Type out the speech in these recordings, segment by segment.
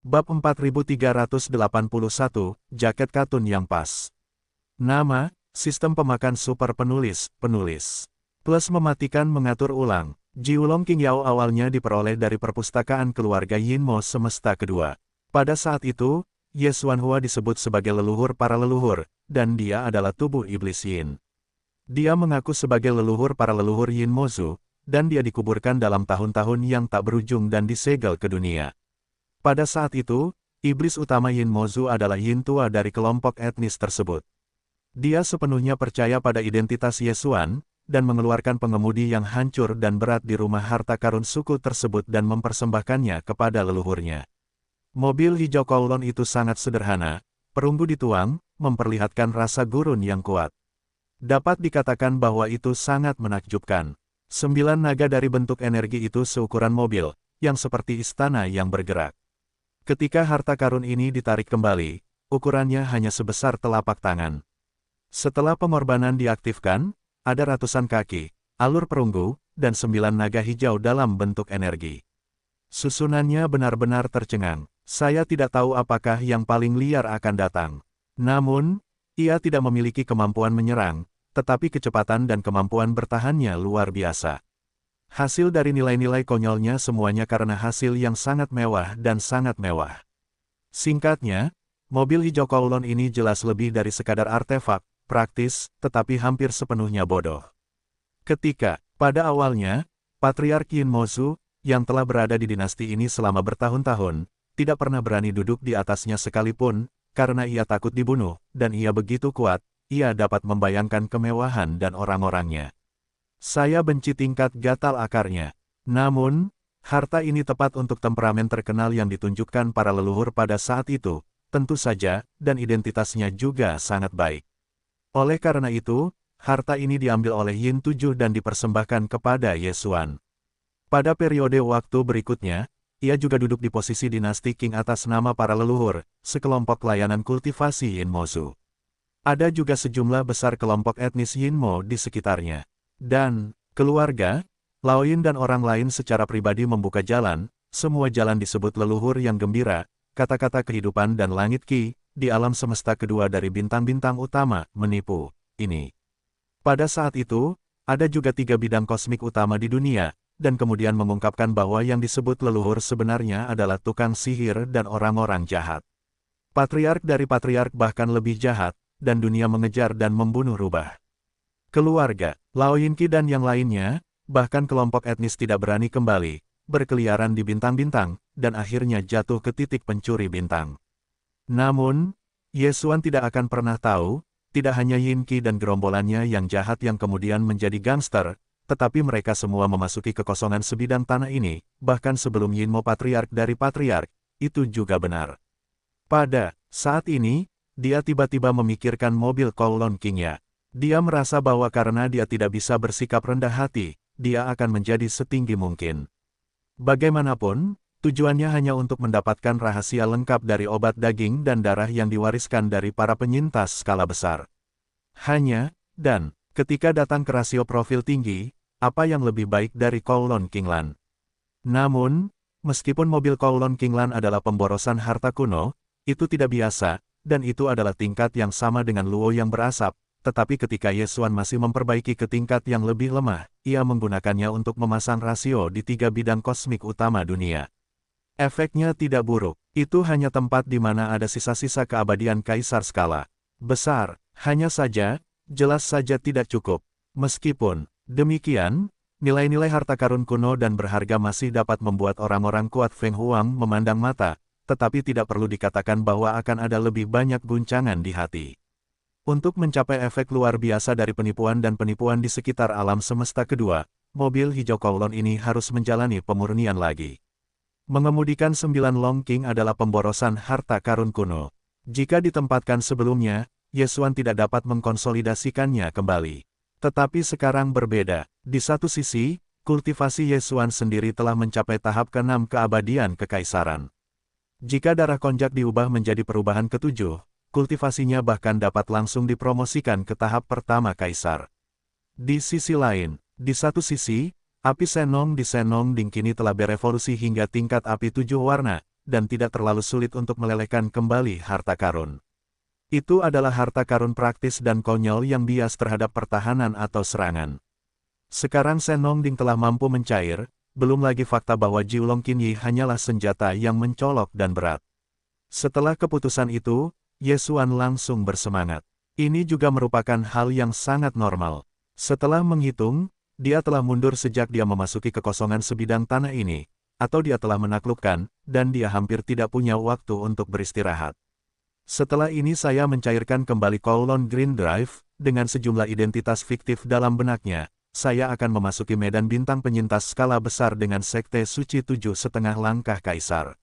Bab 4381, Jaket Katun yang Pas. Nama, Sistem Pemakan Super Penulis, Plus mematikan mengatur ulang. Jiulong King Yao awalnya diperoleh dari perpustakaan keluarga Yinmo semesta kedua. Pada saat itu, Ye Xuanhua disebut sebagai leluhur para leluhur, dan dia adalah tubuh iblis Yin. Dia mengaku sebagai leluhur para leluhur Yin Mozu, dan dia dikuburkan dalam tahun-tahun yang tak berujung dan disegel ke dunia. Pada saat itu, iblis utama Yin Mozu adalah Yin tua dari kelompok etnis tersebut. Dia sepenuhnya percaya pada identitas Ye Xuan, dan mengeluarkan pengemudi yang hancur dan berat di rumah harta karun suku tersebut dan mempersembahkannya kepada leluhurnya. Mobil hijau Kowloon itu sangat sederhana, perunggu dituang, memperlihatkan rasa gurun yang kuat. Dapat dikatakan bahwa itu sangat menakjubkan. 9 naga dari bentuk energi itu seukuran mobil, yang seperti istana yang bergerak. Ketika harta karun ini ditarik kembali, ukurannya hanya sebesar telapak tangan. Setelah pengorbanan diaktifkan, ada ratusan kaki, alur perunggu, dan 9 naga hijau dalam bentuk energi. Susunannya benar-benar tercengang. Saya tidak tahu apakah yang paling liar akan datang. Namun, ia tidak memiliki kemampuan menyerang, tetapi kecepatan dan kemampuan bertahannya luar biasa. Hasil dari nilai-nilai konyolnya semuanya karena hasil yang sangat mewah dan sangat mewah. Singkatnya, mobil hijau Kowloon ini jelas lebih dari sekadar artefak, praktis, tetapi hampir sepenuhnya bodoh. Ketika, pada awalnya, Patriark Yin Mozu, yang telah berada di dinasti ini selama bertahun-tahun, tidak pernah berani duduk di atasnya sekalipun, karena ia takut dibunuh, dan ia begitu kuat, ia dapat membayangkan kemewahan dan orang-orangnya. Saya benci tingkat gatal akarnya. Namun, harta ini tepat untuk temperamen terkenal yang ditunjukkan para leluhur pada saat itu, tentu saja, dan identitasnya juga sangat baik. Oleh karena itu, harta ini diambil oleh Yin 7 dan dipersembahkan kepada Ye Xuan. Pada periode waktu berikutnya, ia juga duduk di posisi dinasti Qing atas nama para leluhur, sekelompok layanan kultivasi Yin Mozu. Ada juga sejumlah besar kelompok etnis Yinmo di sekitarnya. Dan, keluarga, Lao Yin dan orang lain secara pribadi membuka jalan, semua jalan disebut leluhur yang gembira, kata-kata kehidupan dan langit Qi, di alam semesta kedua dari bintang-bintang utama, menipu, ini. Pada saat itu, ada juga 3 bidang kosmik utama di dunia, dan kemudian mengungkapkan bahwa yang disebut leluhur sebenarnya adalah tukang sihir dan orang-orang jahat. Patriark dari patriark bahkan lebih jahat, dan dunia mengejar dan membunuh rubah. Keluarga, Lao Yin Qi dan yang lainnya, bahkan kelompok etnis tidak berani kembali, berkeliaran di bintang-bintang, dan akhirnya jatuh ke titik pencuri bintang. Namun, Ye Xuan tidak akan pernah tahu, tidak hanya Yin Qi dan gerombolannya yang jahat yang kemudian menjadi gangster, tetapi mereka semua memasuki kekosongan sebidang tanah ini, bahkan sebelum Yinmo patriark dari patriark, itu juga benar. Pada saat ini, dia tiba-tiba memikirkan mobil Kowloon King-nya. Dia merasa bahwa karena dia tidak bisa bersikap rendah hati, dia akan menjadi setinggi mungkin. Bagaimanapun, tujuannya hanya untuk mendapatkan rahasia lengkap dari obat daging dan darah yang diwariskan dari para penyintas skala besar. Hanya, dan, ketika datang ke rasio profil tinggi, apa yang lebih baik dari Kowloon Kinglan? Namun, meskipun mobil Kowloon Kinglan adalah pemborosan harta kuno, itu tidak biasa, dan itu adalah tingkat yang sama dengan Luo yang berasap, tetapi ketika Ye Xuan masih memperbaiki ke tingkat yang lebih lemah, ia menggunakannya untuk memasang rasio di 3 bidang kosmik utama dunia. Efeknya tidak buruk, itu hanya tempat di mana ada sisa-sisa keabadian kaisar skala besar, hanya saja, jelas saja tidak cukup. Meskipun demikian, nilai-nilai harta karun kuno dan berharga masih dapat membuat orang-orang kuat Feng Huang memandang mata, tetapi tidak perlu dikatakan bahwa akan ada lebih banyak guncangan di hati. Untuk mencapai efek luar biasa dari penipuan dan penipuan di sekitar alam semesta kedua, mobil hijau Kowloon ini harus menjalani pemurnian lagi. Mengemudikan 9 Long King adalah pemborosan harta karun kuno. Jika ditempatkan sebelumnya, Ye Xuan tidak dapat mengkonsolidasikannya kembali. Tetapi sekarang berbeda. Di satu sisi, kultivasi Ye Xuan sendiri telah mencapai tahap ke-6 keabadian kekaisaran. Jika darah konjak diubah menjadi perubahan ke-7, kultivasinya bahkan dapat langsung dipromosikan ke tahap pertama kaisar. Di sisi lain, di satu sisi, api Senong di Senong Ding kini telah berevolusi hingga tingkat api 7 warna, dan tidak terlalu sulit untuk melelehkan kembali harta karun. Itu adalah harta karun praktis dan konyol yang bias terhadap pertahanan atau serangan. Sekarang Shen Nongding telah mampu mencair, belum lagi fakta bahwa Jiulong Qinyi hanyalah senjata yang mencolok dan berat. Setelah keputusan itu, Ye Xuan langsung bersemangat. Ini juga merupakan hal yang sangat normal. Setelah menghitung, dia telah mundur sejak dia memasuki kekosongan sebidang tanah ini, atau dia telah menaklukkan, dan dia hampir tidak punya waktu untuk beristirahat. Setelah ini saya mencairkan kembali Kowloon Green Drive, dengan sejumlah identitas fiktif dalam benaknya, saya akan memasuki medan bintang penyintas skala besar dengan Sekte Suci 7,5 langkah Kaisar.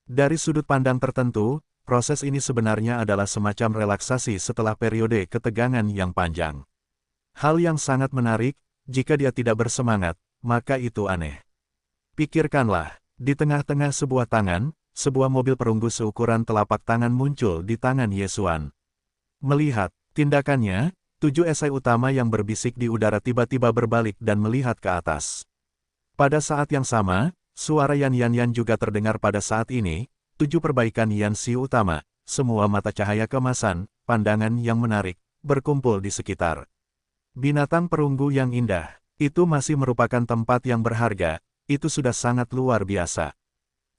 Dari sudut pandang tertentu, proses ini sebenarnya adalah semacam relaksasi setelah periode ketegangan yang panjang. Hal yang sangat menarik, jika dia tidak bersemangat, maka itu aneh. Pikirkanlah, di tengah-tengah sebuah tangan, sebuah mobil perunggu seukuran telapak tangan muncul di tangan Ye Xuan. Melihat tindakannya, 7 esai utama yang berbisik di udara tiba-tiba berbalik dan melihat ke atas. Pada saat yang sama, suara Yan Yan Yan juga terdengar pada saat ini, 7 perbaikan Yan Si utama, semua mata cahaya kemasan, pandangan yang menarik, berkumpul di sekitar. Binatang perunggu yang indah, itu masih merupakan tempat yang berharga, itu sudah sangat luar biasa.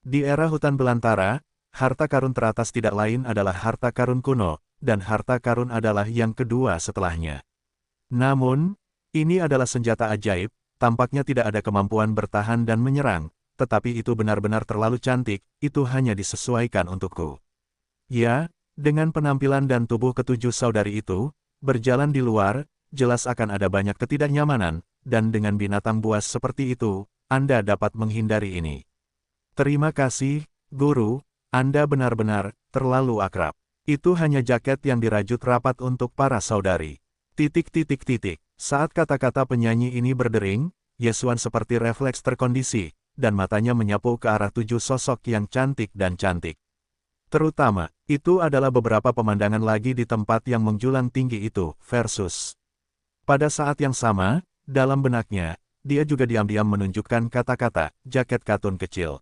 Di era hutan belantara, harta karun teratas tidak lain adalah harta karun kuno, dan harta karun adalah yang kedua setelahnya. Namun, ini adalah senjata ajaib, tampaknya tidak ada kemampuan bertahan dan menyerang, tetapi itu benar-benar terlalu cantik, itu hanya disesuaikan untukku. Ya, dengan penampilan dan tubuh ketujuh saudari itu, berjalan di luar, jelas akan ada banyak ketidaknyamanan, dan dengan binatang buas seperti itu, Anda dapat menghindari ini. Terima kasih, Guru, Anda benar-benar terlalu akrab. Itu hanya jaket yang dirajut rapat untuk para saudari. Saat kata-kata penyanyi ini berdering, Ye Xuan seperti refleks terkondisi, dan matanya menyapu ke arah 7 sosok yang cantik dan cantik. Terutama, itu adalah beberapa pemandangan lagi di tempat yang menjulang tinggi itu, versus. Pada saat yang sama, dalam benaknya, dia juga diam-diam menunjukkan kata-kata, jaket katun kecil.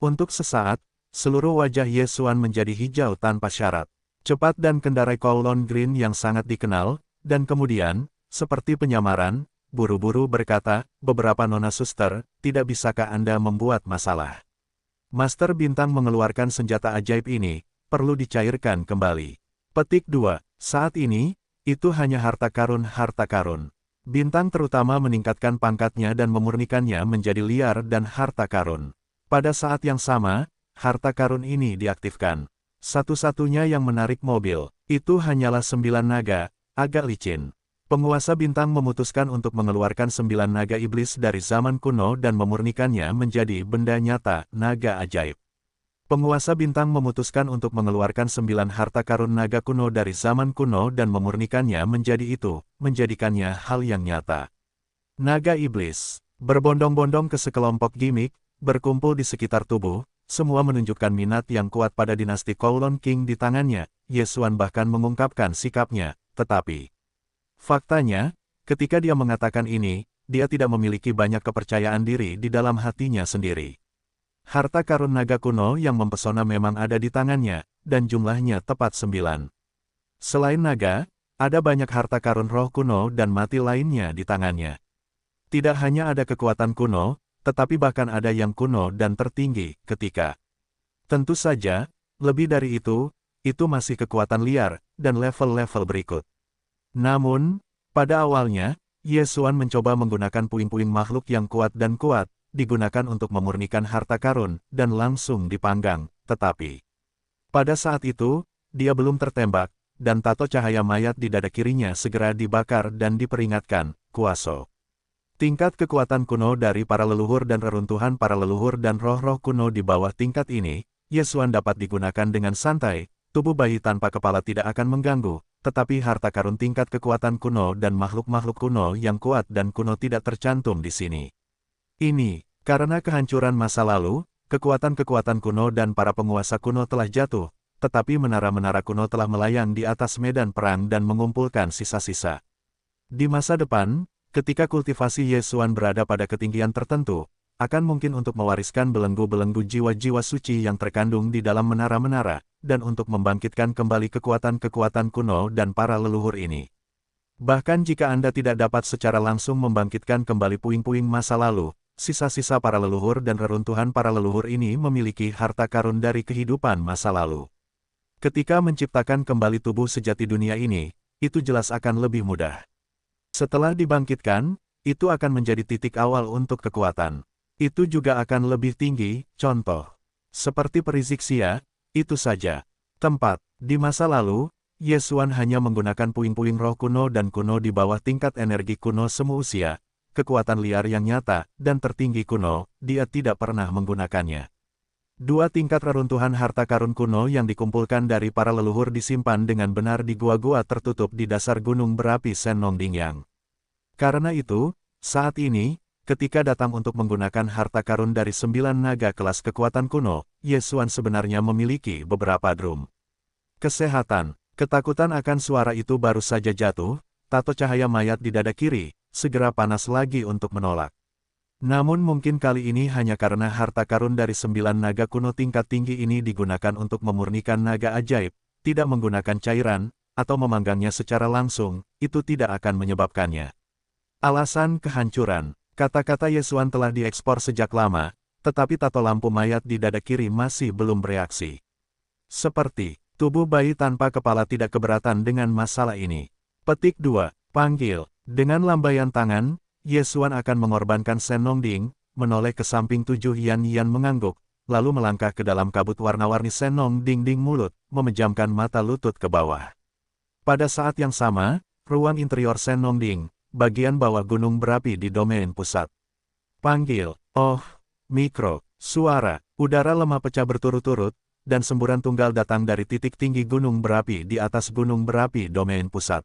Untuk sesaat, seluruh wajah Ye Xuan menjadi hijau tanpa syarat. Cepat dan kendarai Kowloon Green yang sangat dikenal, dan kemudian, seperti penyamaran, buru-buru berkata, beberapa nona suster, tidak bisakah Anda membuat masalah? Master Bintang mengeluarkan senjata ajaib ini, perlu dicairkan kembali. Petik 2. Saat ini, itu hanya harta karun. Bintang terutama meningkatkan pangkatnya dan memurnikannya menjadi liar dan harta karun. Pada saat yang sama, harta karun ini diaktifkan. Satu-satunya yang menarik mobil, itu hanyalah 9 naga, agak licin. Penguasa bintang memutuskan untuk mengeluarkan 9 naga iblis dari zaman kuno dan memurnikannya menjadi benda nyata, naga ajaib. Penguasa bintang memutuskan untuk mengeluarkan 9 harta karun naga kuno dari zaman kuno dan memurnikannya menjadi itu, menjadikannya hal yang nyata. Naga iblis, berbondong-bondong ke sekelompok gimik, berkumpul di sekitar tubuh, semua menunjukkan minat yang kuat pada dinasti Kowloon King di tangannya. Ye Xuan bahkan mengungkapkan sikapnya, tetapi faktanya, ketika dia mengatakan ini, dia tidak memiliki banyak kepercayaan diri di dalam hatinya sendiri. Harta karun naga kuno yang mempesona memang ada di tangannya, dan jumlahnya tepat 9. Selain naga, ada banyak harta karun roh kuno dan mati lainnya di tangannya. Tidak hanya ada kekuatan kuno, tetapi bahkan ada yang kuno dan tertinggi, ketika. Tentu saja, lebih dari itu masih kekuatan liar, dan level-level berikut. Namun, pada awalnya, Ye Xuan mencoba menggunakan puing-puing makhluk yang kuat, digunakan untuk memurnikan harta karun, dan langsung dipanggang, tetapi pada saat itu, dia belum tertembak, dan tato cahaya mayat di dada kirinya segera dibakar dan diperingatkan, kuaso. Tingkat kekuatan kuno dari para leluhur dan reruntuhan para leluhur dan roh-roh kuno di bawah tingkat ini, Ye Xuan dapat digunakan dengan santai, tubuh bayi tanpa kepala tidak akan mengganggu, tetapi harta karun tingkat kekuatan kuno dan makhluk-makhluk kuno yang kuat dan kuno tidak tercantum di sini. Ini, karena kehancuran masa lalu, kekuatan-kekuatan kuno dan para penguasa kuno telah jatuh, tetapi menara-menara kuno telah melayang di atas medan perang dan mengumpulkan sisa-sisa. Di masa depan, ketika kultivasi Ye Xuan berada pada ketinggian tertentu, akan mungkin untuk mewariskan belenggu-belenggu jiwa-jiwa suci yang terkandung di dalam menara-menara, dan untuk membangkitkan kembali kekuatan-kekuatan kuno dan para leluhur ini. Bahkan jika Anda tidak dapat secara langsung membangkitkan kembali puing-puing masa lalu, sisa-sisa para leluhur dan reruntuhan para leluhur ini memiliki harta karun dari kehidupan masa lalu. Ketika menciptakan kembali tubuh sejati dunia ini, itu jelas akan lebih mudah. Setelah dibangkitkan, itu akan menjadi titik awal untuk kekuatan. Itu juga akan lebih tinggi, contoh. Seperti periziksia, itu saja. Tempat, di masa lalu, Yesuan hanya menggunakan puing-puing roh kuno dan kuno di bawah tingkat energi kuno semu usia, kekuatan liar yang nyata, dan tertinggi kuno, dia tidak pernah menggunakannya. Dua tingkat reruntuhan harta karun kuno yang dikumpulkan dari para leluhur disimpan dengan benar di gua-gua tertutup di dasar gunung berapi Sennongdingyang. Karena itu, saat ini, ketika datang untuk menggunakan harta karun dari 9 naga kelas kekuatan kuno, Yesuan sebenarnya memiliki beberapa drum. Kesehatan. Ketakutan akan suara itu baru saja jatuh, tato cahaya mayat di dada kiri, segera panas lagi untuk menolak. Namun mungkin kali ini hanya karena harta karun dari 9 naga kuno tingkat tinggi ini digunakan untuk memurnikan naga ajaib, tidak menggunakan cairan, atau memanggangnya secara langsung, itu tidak akan menyebabkannya. Alasan kehancuran. Kata-kata Yesuan telah diekspor sejak lama, tetapi tato lampu mayat di dada kiri masih belum bereaksi. Seperti tubuh bayi tanpa kepala tidak keberatan dengan masalah ini. Petik 2. Panggil. Dengan lambaian tangan, Yesuan akan mengorbankan Sennongding, menoleh ke samping 7 Yan mengangguk, lalu melangkah ke dalam kabut warna-warni Sennongding mulut, memejamkan mata lutut ke bawah. Pada saat yang sama, ruang interior Sennongding, bagian bawah gunung berapi di domain pusat. Panggil. Oh, mikro, suara, udara lemah pecah berturut-turut, dan semburan tunggal datang dari titik tinggi gunung berapi di atas gunung berapi domain pusat.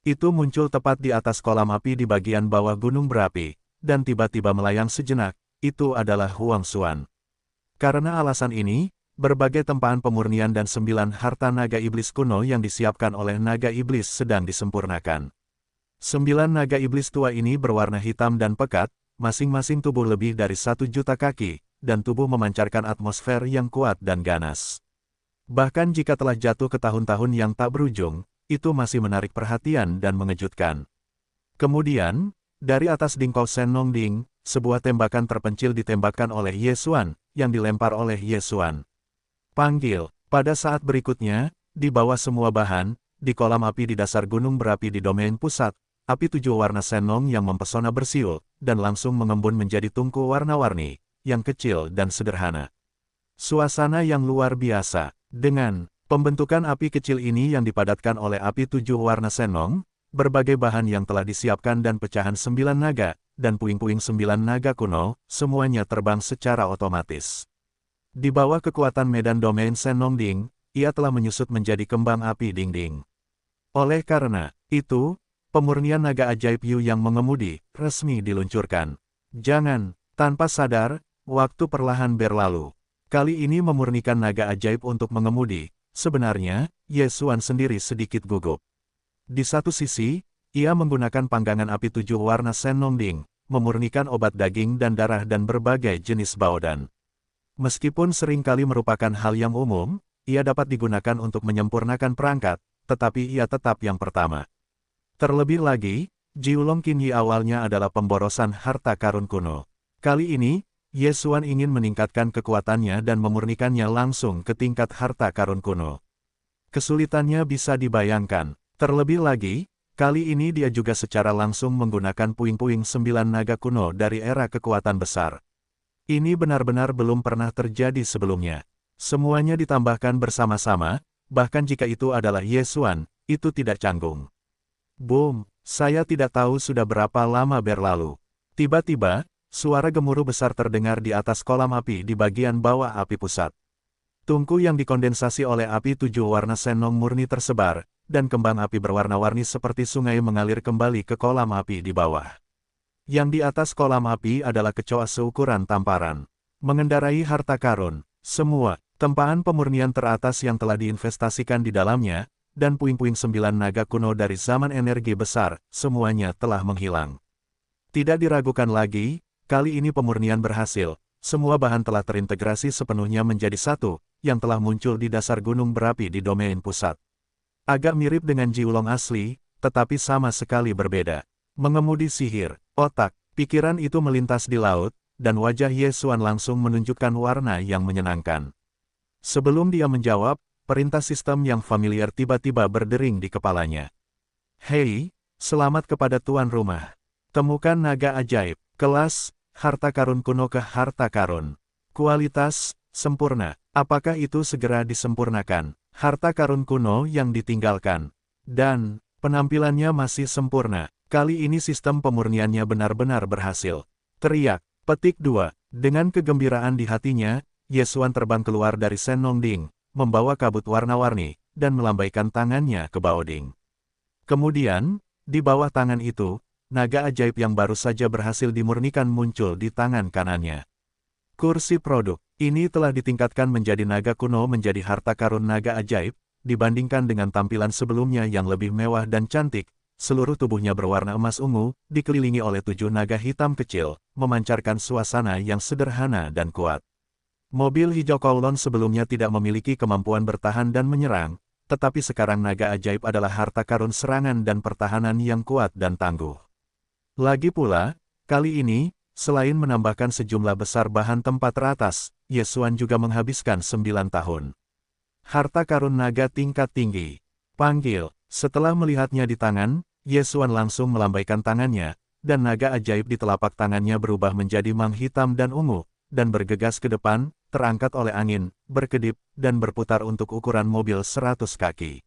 Itu muncul tepat di atas kolam api di bagian bawah gunung berapi, dan tiba-tiba melayang sejenak, itu adalah Huang Xuan. Karena alasan ini, berbagai tempaan pemurnian dan 9 harta naga iblis kuno yang disiapkan oleh naga iblis sedang disempurnakan. 9 naga iblis tua ini berwarna hitam dan pekat, masing-masing tubuh lebih dari 1 juta kaki, dan tubuh memancarkan atmosfer yang kuat dan ganas. Bahkan jika telah jatuh ke tahun-tahun yang tak berujung, itu masih menarik perhatian dan mengejutkan. Kemudian, dari atas dingkau Sennongding, sebuah tembakan terpencil ditembakkan oleh Yesuan, yang dilempar oleh Yesuan. Panggil. Pada saat berikutnya, di bawah semua bahan, di kolam api di dasar gunung berapi di domain pusat, api 7 warna Sennong yang mempesona bersiul, dan langsung mengembun menjadi tungku warna-warni, yang kecil dan sederhana. Suasana yang luar biasa. Dengan pembentukan api kecil ini yang dipadatkan oleh api 7 warna Sennong, berbagai bahan yang telah disiapkan dan pecahan 9 naga, dan puing-puing 9 naga kuno, semuanya terbang secara otomatis. Di bawah kekuatan medan domain Sennongding, ia telah menyusut menjadi kembang api dingding. Oleh karena itu, pemurnian naga ajaib Yu yang mengemudi, resmi diluncurkan. Jangan, tanpa sadar, waktu perlahan berlalu. Kali ini memurnikan naga ajaib untuk mengemudi, sebenarnya, Yesuan sendiri sedikit gugup. Di satu sisi, ia menggunakan panggangan api 7 warna Sennongding, memurnikan obat daging dan darah dan berbagai jenis baodan. Meskipun seringkali merupakan hal yang umum, ia dapat digunakan untuk menyempurnakan perangkat, tetapi ia tetap yang pertama. Terlebih lagi, Jiulong Qinyi awalnya adalah pemborosan harta karun kuno. Kali ini, Yesuan ingin meningkatkan kekuatannya dan memurnikannya langsung ke tingkat harta karun kuno. Kesulitannya bisa dibayangkan. Terlebih lagi, kali ini dia juga secara langsung menggunakan puing-puing 9 naga kuno dari era kekuatan besar. Ini benar-benar belum pernah terjadi sebelumnya. Semuanya ditambahkan bersama-sama, bahkan jika itu adalah Yesuan, itu tidak canggung. Boom, saya tidak tahu sudah berapa lama berlalu. Tiba-tiba, suara gemuruh besar terdengar di atas kolam api di bagian bawah api pusat. Tungku yang dikondensasi oleh api 7 warna Sennong murni tersebar, dan kembang api berwarna-warni seperti sungai mengalir kembali ke kolam api di bawah. Yang di atas kolam api adalah kecoa seukuran tamparan. Mengendarai harta karun, semua tempaan pemurnian teratas yang telah diinvestasikan di dalamnya, dan puing-puing 9 naga kuno dari zaman energi besar, semuanya telah menghilang. Tidak diragukan lagi, kali ini pemurnian berhasil. Semua bahan telah terintegrasi sepenuhnya menjadi satu, yang telah muncul di dasar gunung berapi di domain pusat. Agak mirip dengan Jiulong asli, tetapi sama sekali berbeda. Mengemudi sihir, otak, pikiran itu melintas di laut, dan wajah Ye Xuan langsung menunjukkan warna yang menyenangkan. Sebelum dia menjawab, perintah sistem yang familiar tiba-tiba berdering di kepalanya. Hei, selamat kepada tuan rumah. Temukan naga ajaib, kelas, harta karun kuno ke harta karun. Kualitas, sempurna. Apakah itu segera disempurnakan? Harta karun kuno yang ditinggalkan. Dan, penampilannya masih sempurna. Kali ini sistem pemurniannya benar-benar berhasil. Teriak, petik 2. Dengan kegembiraan di hatinya, Ye Xuan terbang keluar dari Senong Ding, membawa kabut warna-warni, dan melambaikan tangannya ke Baoding. Kemudian, di bawah tangan itu, naga ajaib yang baru saja berhasil dimurnikan muncul di tangan kanannya. Kursi produk, ini telah ditingkatkan menjadi naga kuno menjadi harta karun naga ajaib, dibandingkan dengan tampilan sebelumnya yang lebih mewah dan cantik. Seluruh tubuhnya berwarna emas ungu, dikelilingi oleh 7 naga hitam kecil, memancarkan suasana yang sederhana dan kuat. Mobil hijau Kowloon sebelumnya tidak memiliki kemampuan bertahan dan menyerang, tetapi sekarang naga ajaib adalah harta karun serangan dan pertahanan yang kuat dan tangguh. Lagi pula, kali ini, selain menambahkan sejumlah besar bahan tempat teratas, Ye Xuan juga menghabiskan 9 tahun. Harta karun naga tingkat tinggi. Panggil. Setelah melihatnya di tangan, Ye Xuan langsung melambaikan tangannya, dan naga ajaib di telapak tangannya berubah menjadi mang hitam dan ungu, dan bergegas ke depan, terangkat oleh angin, berkedip, dan berputar untuk ukuran mobil 100 kaki.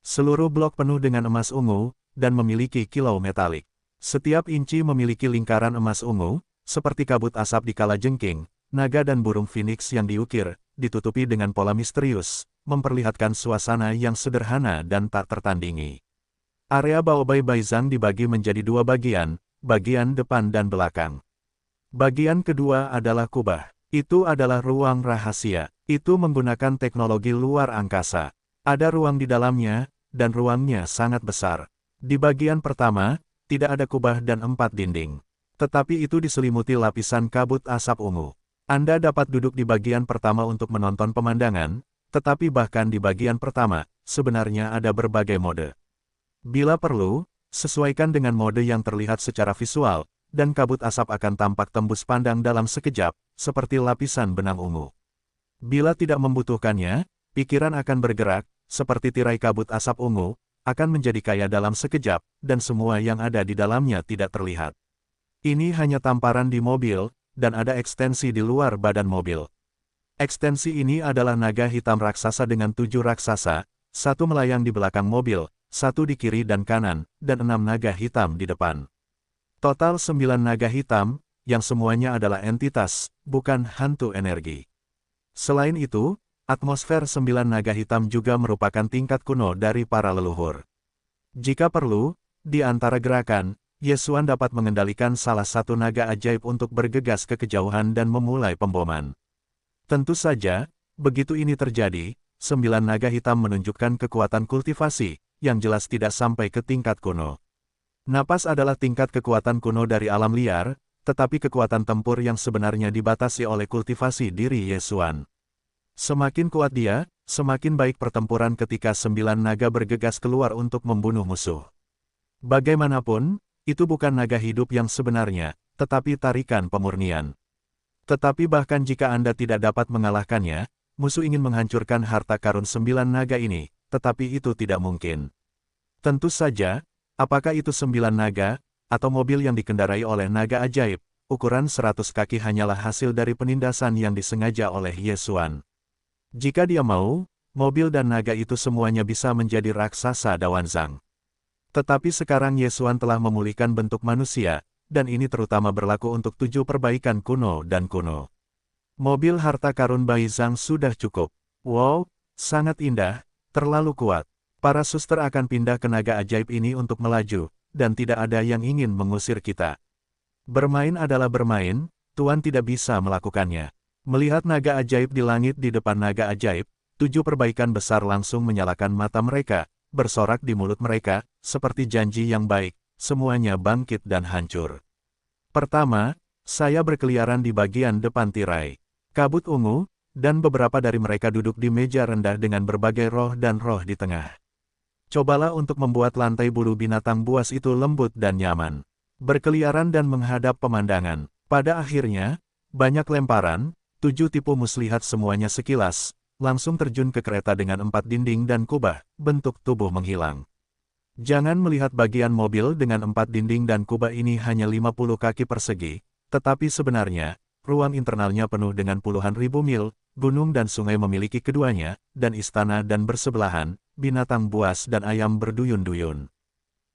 Seluruh blok penuh dengan emas ungu, dan memiliki kilau metalik. Setiap inci memiliki lingkaran emas ungu, seperti kabut asap di kalajengking, naga dan burung phoenix yang diukir, ditutupi dengan pola misterius, memperlihatkan suasana yang sederhana dan tak tertandingi. Area Baobai Baizhang dibagi menjadi 2 bagian, bagian depan dan belakang. Bagian kedua adalah kubah. Itu adalah ruang rahasia. Itu menggunakan teknologi luar angkasa. Ada ruang di dalamnya, dan ruangnya sangat besar. Di bagian pertama, tidak ada kubah dan 4 dinding. Tetapi itu diselimuti lapisan kabut asap ungu. Anda dapat duduk di bagian pertama untuk menonton pemandangan, tetapi bahkan di bagian pertama, sebenarnya ada berbagai mode. Bila perlu, sesuaikan dengan mode yang terlihat secara visual, dan kabut asap akan tampak tembus pandang dalam sekejap, seperti lapisan benang ungu. Bila tidak membutuhkannya, pikiran akan bergerak, seperti tirai kabut asap ungu, akan menjadi kaya dalam sekejap, dan semua yang ada di dalamnya tidak terlihat. Ini hanya tamparan di mobil, dan ada ekstensi di luar badan mobil. Ekstensi ini adalah naga hitam raksasa dengan 7 raksasa, 1 melayang di belakang mobil, 1 di kiri dan kanan, dan 6 naga hitam di depan. Total 9 naga hitam, yang semuanya adalah entitas, bukan hantu energi. Selain itu, atmosfer 9 naga hitam juga merupakan tingkat kuno dari para leluhur. Jika perlu, di antara gerakan, Ye Xuan dapat mengendalikan salah satu naga ajaib untuk bergegas ke kejauhan dan memulai pemboman. Tentu saja, begitu ini terjadi, 9 naga hitam menunjukkan kekuatan kultivasi, yang jelas tidak sampai ke tingkat kuno. Napas adalah tingkat kekuatan kuno dari alam liar, tetapi kekuatan tempur yang sebenarnya dibatasi oleh kultivasi diri Ye Xuan. Semakin kuat dia, semakin baik pertempuran ketika 9 naga bergegas keluar untuk membunuh musuh. Bagaimanapun, itu bukan naga hidup yang sebenarnya, tetapi tarikan pemurnian. Tetapi bahkan jika Anda tidak dapat mengalahkannya, musuh ingin menghancurkan harta karun 9 naga ini, tetapi itu tidak mungkin. Tentu saja, apakah itu 9 naga, atau mobil yang dikendarai oleh naga ajaib, ukuran 100 kaki hanyalah hasil dari penindasan yang disengaja oleh Ye Xuan. Jika dia mau, mobil dan naga itu semuanya bisa menjadi raksasa Dawanzang. Tetapi sekarang Ye Xuan telah memulihkan bentuk manusia, dan ini terutama berlaku untuk 7 perbaikan kuno dan kuno. Mobil harta karun Baizhang sudah cukup. Wow, sangat indah, terlalu kuat. Para suster akan pindah ke naga ajaib ini untuk melaju, dan tidak ada yang ingin mengusir kita. Bermain adalah bermain, Tuan tidak bisa melakukannya. Melihat naga ajaib di langit di depan naga ajaib, 7 perbaikan besar langsung menyalakan mata mereka, bersorak di mulut mereka, seperti janji yang baik, semuanya bangkit dan hancur. Pertama, Saya berkeliaran di bagian depan tirai. Kabut ungu, dan beberapa dari mereka duduk di meja rendah dengan berbagai roh dan roh di tengah. Cobalah untuk membuat lantai bulu binatang buas itu lembut dan nyaman. Berkeliaran dan menghadap pemandangan. Pada akhirnya, banyak lemparan, 7 tipu muslihat semuanya sekilas, langsung terjun ke kereta dengan 4 dinding dan kubah, bentuk tubuh menghilang. Jangan melihat bagian mobil dengan 4 dinding dan kubah ini hanya 50 kaki persegi, tetapi sebenarnya, ruang internalnya penuh dengan puluhan ribu mil, gunung dan sungai memiliki keduanya, dan istana dan bersebelahan, binatang buas dan ayam berduyun-duyun.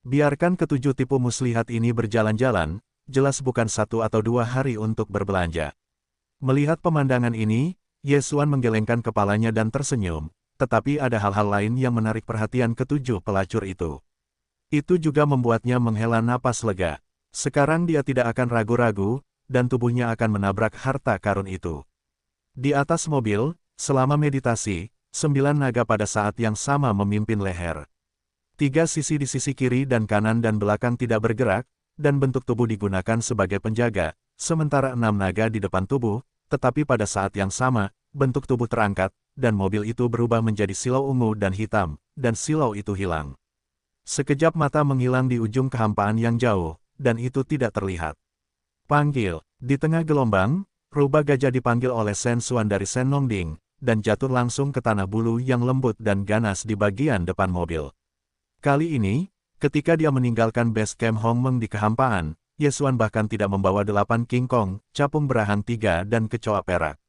Biarkan ketujuh tipu muslihat ini berjalan-jalan, jelas bukan 1 atau 2 hari untuk berbelanja. Melihat pemandangan ini, Yesuan menggelengkan kepalanya dan tersenyum, tetapi ada hal-hal lain yang menarik perhatian ketujuh pelacur itu. Itu juga membuatnya menghela napas lega. Sekarang dia tidak akan ragu-ragu, dan tubuhnya akan menabrak harta karun itu. Di atas mobil, selama meditasi, 9 naga pada saat yang sama memimpin leher. 3 sisi di sisi kiri dan kanan dan belakang tidak bergerak, dan bentuk tubuh digunakan sebagai penjaga, sementara 6 naga di depan tubuh, tetapi pada saat yang sama, bentuk tubuh terangkat, dan mobil itu berubah menjadi silau ungu dan hitam, dan silau itu hilang. Sekejap mata menghilang di ujung kehampaan yang jauh, dan itu tidak terlihat. Panggil, di tengah gelombang, rubah gajah dipanggil oleh Sen Xuan dari Sen Nongding, dan jatuh langsung ke tanah bulu yang lembut dan ganas di bagian depan mobil. Kali ini, ketika dia meninggalkan base camp Hong Meng di kehampaan, Yesuan bahkan tidak membawa 8 King Kong, capung berahang 3 dan kecoa perak.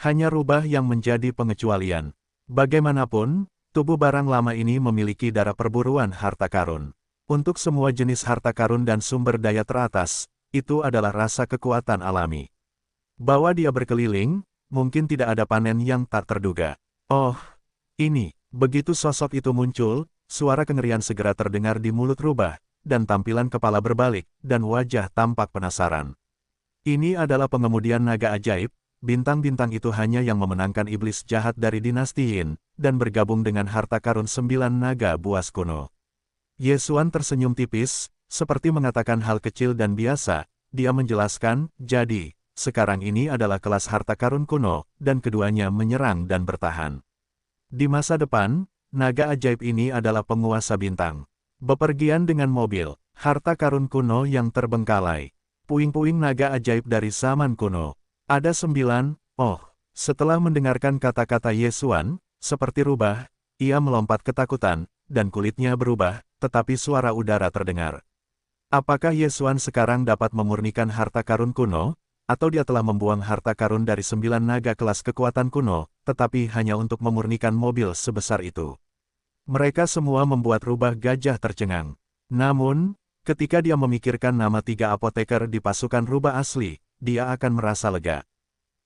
Hanya rubah yang menjadi pengecualian. Bagaimanapun, tubuh barang lama ini memiliki darah perburuan harta karun. Untuk semua jenis harta karun dan sumber daya teratas, itu adalah rasa kekuatan alami. Bahwa dia berkeliling, mungkin tidak ada panen yang tak terduga. Oh, ini, begitu sosok itu muncul, suara kengerian segera terdengar di mulut rubah, dan tampilan kepala berbalik, dan wajah tampak penasaran. Ini adalah pengemudian naga ajaib, bintang-bintang itu hanya yang memenangkan iblis jahat dari dinasti Yin, dan bergabung dengan harta karun 9 naga buas kuno. Yesuan tersenyum tipis, seperti mengatakan hal kecil dan biasa, dia menjelaskan, jadi, sekarang ini adalah kelas harta karun kuno, dan keduanya menyerang dan bertahan. Di masa depan, naga ajaib ini adalah penguasa bintang. Bepergian dengan mobil, harta karun kuno yang terbengkalai. Puing-puing naga ajaib dari zaman kuno. Ada 9, setelah mendengarkan kata-kata Yesuan, seperti rubah, ia melompat ketakutan, dan kulitnya berubah, tetapi suara udara terdengar. Apakah Yesuan sekarang dapat memurnikan harta karun kuno? Atau dia telah membuang harta karun dari 9 naga kelas kekuatan kuno, tetapi hanya untuk memurnikan mobil sebesar itu. Mereka semua membuat rubah gajah tercengang. Namun, ketika dia memikirkan nama 3 apoteker di pasukan rubah asli, dia akan merasa lega.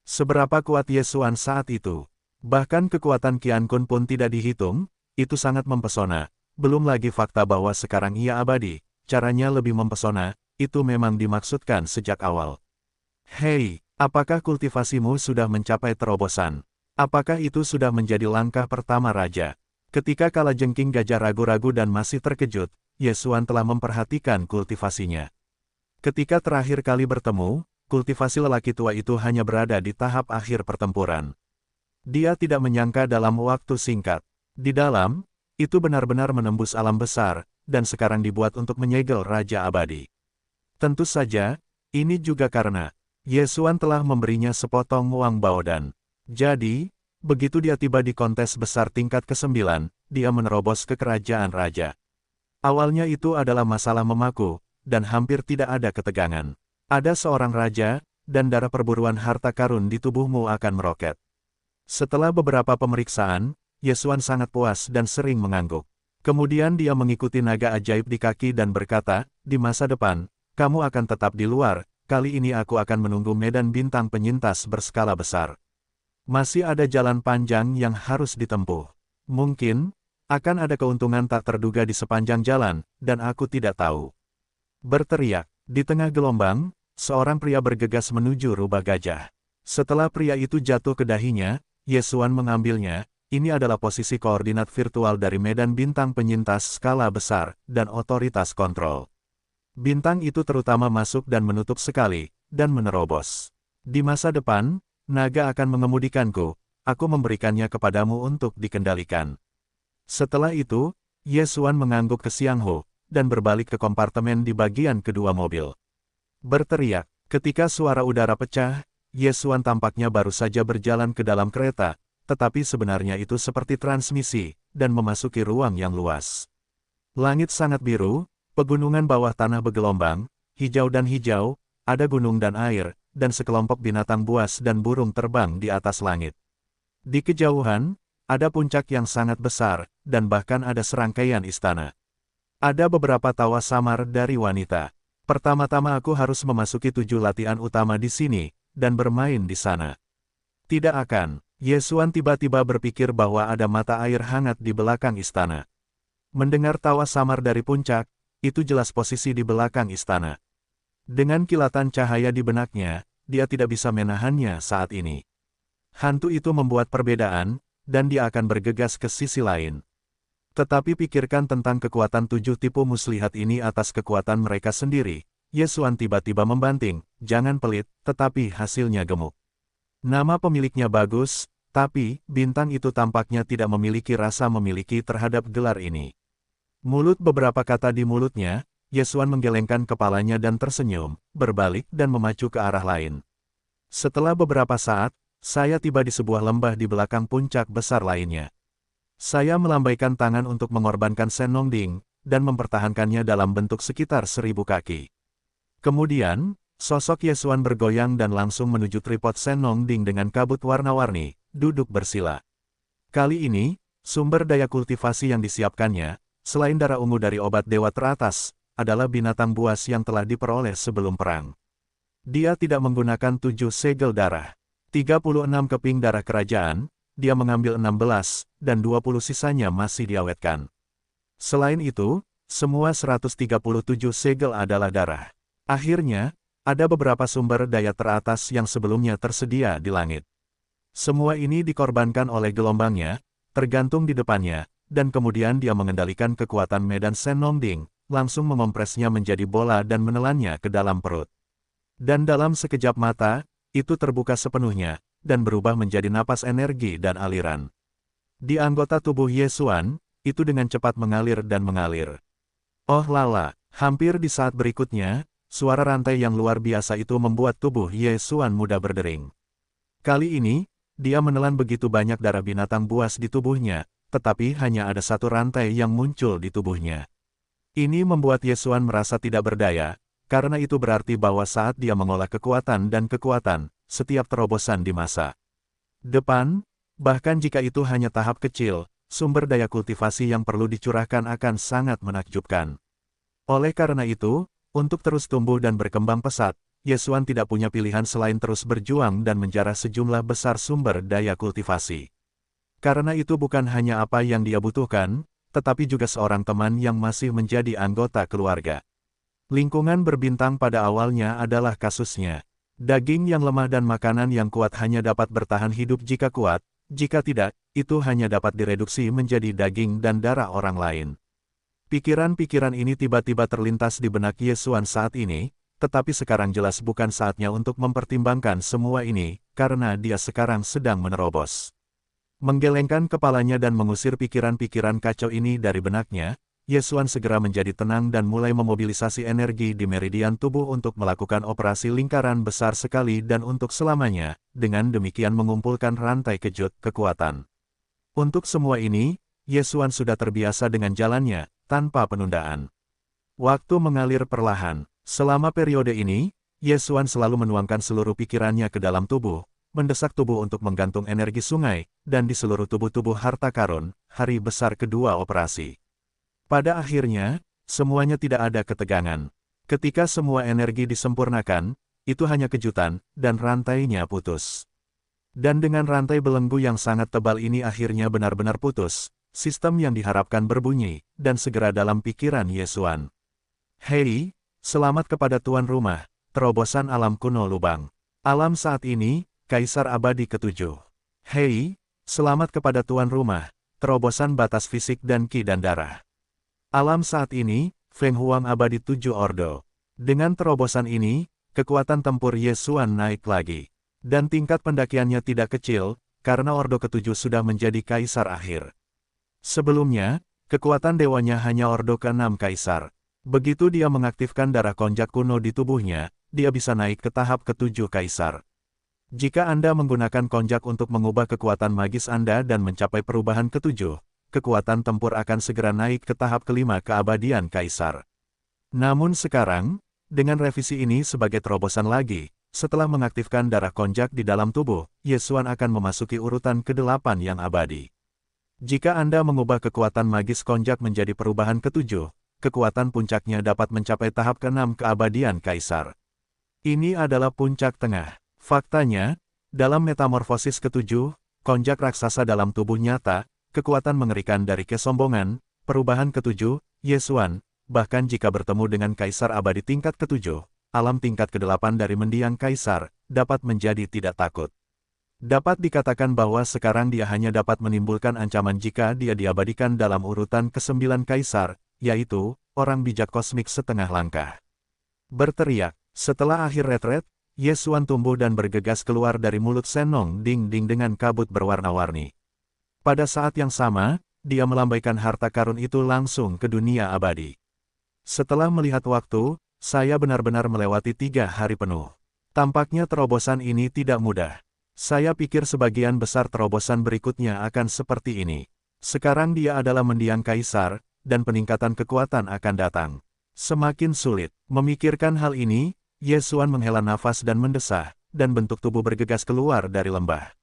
Seberapa kuat Yesuan saat itu? Bahkan kekuatan Qian Kun pun tidak dihitung, itu sangat mempesona. Belum lagi fakta bahwa sekarang ia abadi, caranya lebih mempesona, itu memang dimaksudkan sejak awal. Hei, apakah kultivasimu sudah mencapai terobosan? Apakah itu sudah menjadi langkah pertama raja? Ketika Kalajengking gajah ragu-ragu dan masih terkejut, Yesuan telah memperhatikan kultivasinya. Ketika terakhir kali bertemu, kultivasi lelaki tua itu hanya berada di tahap akhir pertempuran. Dia tidak menyangka dalam waktu singkat. Di dalam, itu benar-benar menembus alam besar, dan sekarang dibuat untuk menyegel Raja Abadi. Tentu saja, ini juga karena Yesuan telah memberinya sepotong uang baodan. Jadi, begitu dia tiba di kontes besar tingkat ke-9, dia menerobos ke kerajaan raja. Awalnya itu adalah masalah memaku, dan hampir tidak ada ketegangan. Ada seorang raja, dan darah perburuan harta karun di tubuhmu akan meroket. Setelah beberapa pemeriksaan, Yesuan sangat puas dan sering mengangguk. Kemudian dia mengikuti naga ajaib di kaki dan berkata, di masa depan, kamu akan tetap di luar. Kali ini aku akan menunggu medan bintang penyintas berskala besar. Masih ada jalan panjang yang harus ditempuh. Mungkin, akan ada keuntungan tak terduga di sepanjang jalan, dan aku tidak tahu. Berteriak, di tengah gelombang, seorang pria bergegas menuju rubah gajah. Setelah pria itu jatuh ke dahinya, Yesuan mengambilnya. Ini adalah posisi koordinat virtual dari medan bintang penyintas skala besar, dan otoritas kontrol. Bintang itu terutama masuk dan menutup sekali, dan menerobos. Di masa depan, naga akan mengemudikanku, aku memberikannya kepadamu untuk dikendalikan. Setelah itu, Ye Xuan mengangguk ke Xiang Ho, dan berbalik ke kompartemen di bagian kedua mobil. Berteriak, ketika suara udara pecah, Ye Xuan tampaknya baru saja berjalan ke dalam kereta, tetapi sebenarnya itu seperti transmisi, dan memasuki ruang yang luas. Langit sangat biru, pegunungan bawah tanah bergelombang, hijau dan hijau, ada gunung dan air, dan sekelompok binatang buas dan burung terbang di atas langit. Di kejauhan, ada puncak yang sangat besar, dan bahkan ada serangkaian istana. Ada beberapa tawa samar dari wanita. Pertama-tama aku harus memasuki 7 latihan utama di sini, dan bermain di sana. Tidak akan. Ye Xuan tiba-tiba berpikir bahwa ada mata air hangat di belakang istana. Mendengar tawa samar dari puncak, itu jelas posisi di belakang istana. Dengan kilatan cahaya di benaknya, dia tidak bisa menahannya saat ini. Hantu itu membuat perbedaan, dan dia akan bergegas ke sisi lain. Tetapi pikirkan tentang kekuatan 7 tipu muslihat ini atas kekuatan mereka sendiri. Ye Xuan tiba-tiba membanting, jangan pelit, tetapi hasilnya gemuk. Nama pemiliknya bagus, tapi bintang itu tampaknya tidak memiliki rasa memiliki terhadap gelar ini. Mulut beberapa kata di mulutnya, Ye Xuan menggelengkan kepalanya dan tersenyum, berbalik dan memacu ke arah lain. Setelah beberapa saat, saya tiba di sebuah lembah di belakang puncak besar lainnya. Saya melambaikan tangan untuk mengorbankan Senongding, dan mempertahankannya dalam bentuk sekitar 1000 kaki. Kemudian, sosok Ye Xuan bergoyang dan langsung menuju tripod Senongding dengan kabut warna-warni, duduk bersila. Kali ini, sumber daya kultivasi yang disiapkannya, selain darah ungu dari obat dewa teratas, adalah binatang buas yang telah diperoleh sebelum perang. Dia tidak menggunakan 7 segel darah. 36 keping darah kerajaan, dia mengambil 16, dan 20 sisanya masih diawetkan. Selain itu, semua 137 segel adalah darah. Akhirnya, ada beberapa sumber daya teratas yang sebelumnya tersedia di langit. Semua ini dikorbankan oleh gelombangnya, tergantung di depannya, dan kemudian dia mengendalikan kekuatan medan Senongding, langsung memompresnya menjadi bola dan menelannya ke dalam perut. Dan dalam sekejap mata, itu terbuka sepenuhnya, dan berubah menjadi napas energi dan aliran. Di anggota tubuh Ye Xuan, itu dengan cepat mengalir dan mengalir. Oh lala, hampir di saat berikutnya, suara rantai yang luar biasa itu membuat tubuh Ye Xuan mudah berdering. Kali ini, dia menelan begitu banyak darah binatang buas di tubuhnya, tetapi hanya ada satu rantai yang muncul di tubuhnya. Ini membuat Ye Xuan merasa tidak berdaya, karena itu berarti bahwa saat dia mengolah kekuatan dan kekuatan, setiap terobosan di masa depan, bahkan jika itu hanya tahap kecil, sumber daya kultivasi yang perlu dicurahkan akan sangat menakjubkan. Oleh karena itu, untuk terus tumbuh dan berkembang pesat, Ye Xuan tidak punya pilihan selain terus berjuang dan menjarah sejumlah besar sumber daya kultivasi. Karena itu bukan hanya apa yang dia butuhkan, tetapi juga seorang teman yang masih menjadi anggota keluarga. Lingkungan berbintang pada awalnya adalah kasusnya. Daging yang lemah dan makanan yang kuat hanya dapat bertahan hidup jika kuat, jika tidak, itu hanya dapat direduksi menjadi daging dan darah orang lain. Pikiran-pikiran ini tiba-tiba terlintas di benak Ye Xuan saat ini, tetapi sekarang jelas bukan saatnya untuk mempertimbangkan semua ini, karena dia sekarang sedang menerobos. Menggelengkan kepalanya dan mengusir pikiran-pikiran kacau ini dari benaknya, Ye Xuan segera menjadi tenang dan mulai memobilisasi energi di meridian tubuh untuk melakukan operasi lingkaran besar sekali dan untuk selamanya, dengan demikian mengumpulkan rantai kejut kekuatan. Untuk semua ini, Ye Xuan sudah terbiasa dengan jalannya, tanpa penundaan. Waktu mengalir perlahan. Selama periode ini, Ye Xuan selalu menuangkan seluruh pikirannya ke dalam tubuh, mendesak tubuh untuk menggantung energi sungai, dan di seluruh tubuh-tubuh harta karun, hari besar kedua operasi. Pada akhirnya, semuanya tidak ada ketegangan. Ketika semua energi disempurnakan, itu hanya kejutan, dan rantainya putus. Dan dengan rantai belenggu yang sangat tebal ini akhirnya benar-benar putus, sistem yang diharapkan berbunyi, dan segera dalam pikiran Ye Xuan. Hei, selamat kepada tuan rumah, terobosan alam kuno lubang. Alam saat ini, Kaisar Abadi ke-7. Hei, selamat kepada tuan rumah, terobosan batas fisik dan ki dan darah. Alam saat ini, Feng Huang Abadi 7 Ordo. Dengan terobosan ini, kekuatan tempur Ye Xuan naik lagi. Dan tingkat pendakiannya tidak kecil, karena Ordo ke-7 sudah menjadi kaisar akhir. Sebelumnya, kekuatan dewanya hanya Ordo ke-6 kaisar. Begitu dia mengaktifkan darah konjak kuno di tubuhnya, dia bisa naik ke tahap ke-7 kaisar. Jika Anda menggunakan konjak untuk mengubah kekuatan magis Anda dan mencapai perubahan ke-7, kekuatan tempur akan segera naik ke tahap ke-5 keabadian kaisar. Namun sekarang, dengan revisi ini sebagai terobosan lagi, setelah mengaktifkan darah konjak di dalam tubuh, Ye Xuan akan memasuki urutan ke-8 yang abadi. Jika Anda mengubah kekuatan magis konjak menjadi perubahan ke-7, kekuatan puncaknya dapat mencapai tahap ke-6 keabadian kaisar. Ini adalah puncak tengah. Faktanya, dalam metamorfosis ke-7, konjak raksasa dalam tubuh nyata, kekuatan mengerikan dari kesombongan, perubahan ke-7, Ye Xuan, bahkan jika bertemu dengan kaisar abadi tingkat ke-7, alam tingkat ke-8 dari mendiang kaisar, dapat menjadi tidak takut. Dapat dikatakan bahwa sekarang dia hanya dapat menimbulkan ancaman jika dia diabadikan dalam urutan ke-9 kaisar, yaitu, orang bijak kosmik setengah langkah. Berteriak, setelah akhir retret, Ye Xuan tumbuh dan bergegas keluar dari mulut Senong Ding Ding dengan kabut berwarna-warni. Pada saat yang sama, dia melambaikan harta karun itu langsung ke dunia abadi. Setelah melihat waktu, saya benar-benar melewati 3 hari penuh. Tampaknya terobosan ini tidak mudah. Saya pikir sebagian besar terobosan berikutnya akan seperti ini. Sekarang dia adalah mendiang kaisar, dan peningkatan kekuatan akan datang. Semakin sulit memikirkan hal ini, Ye Xuan menghela nafas dan mendesah, dan bentuk tubuh bergegas keluar dari lembah.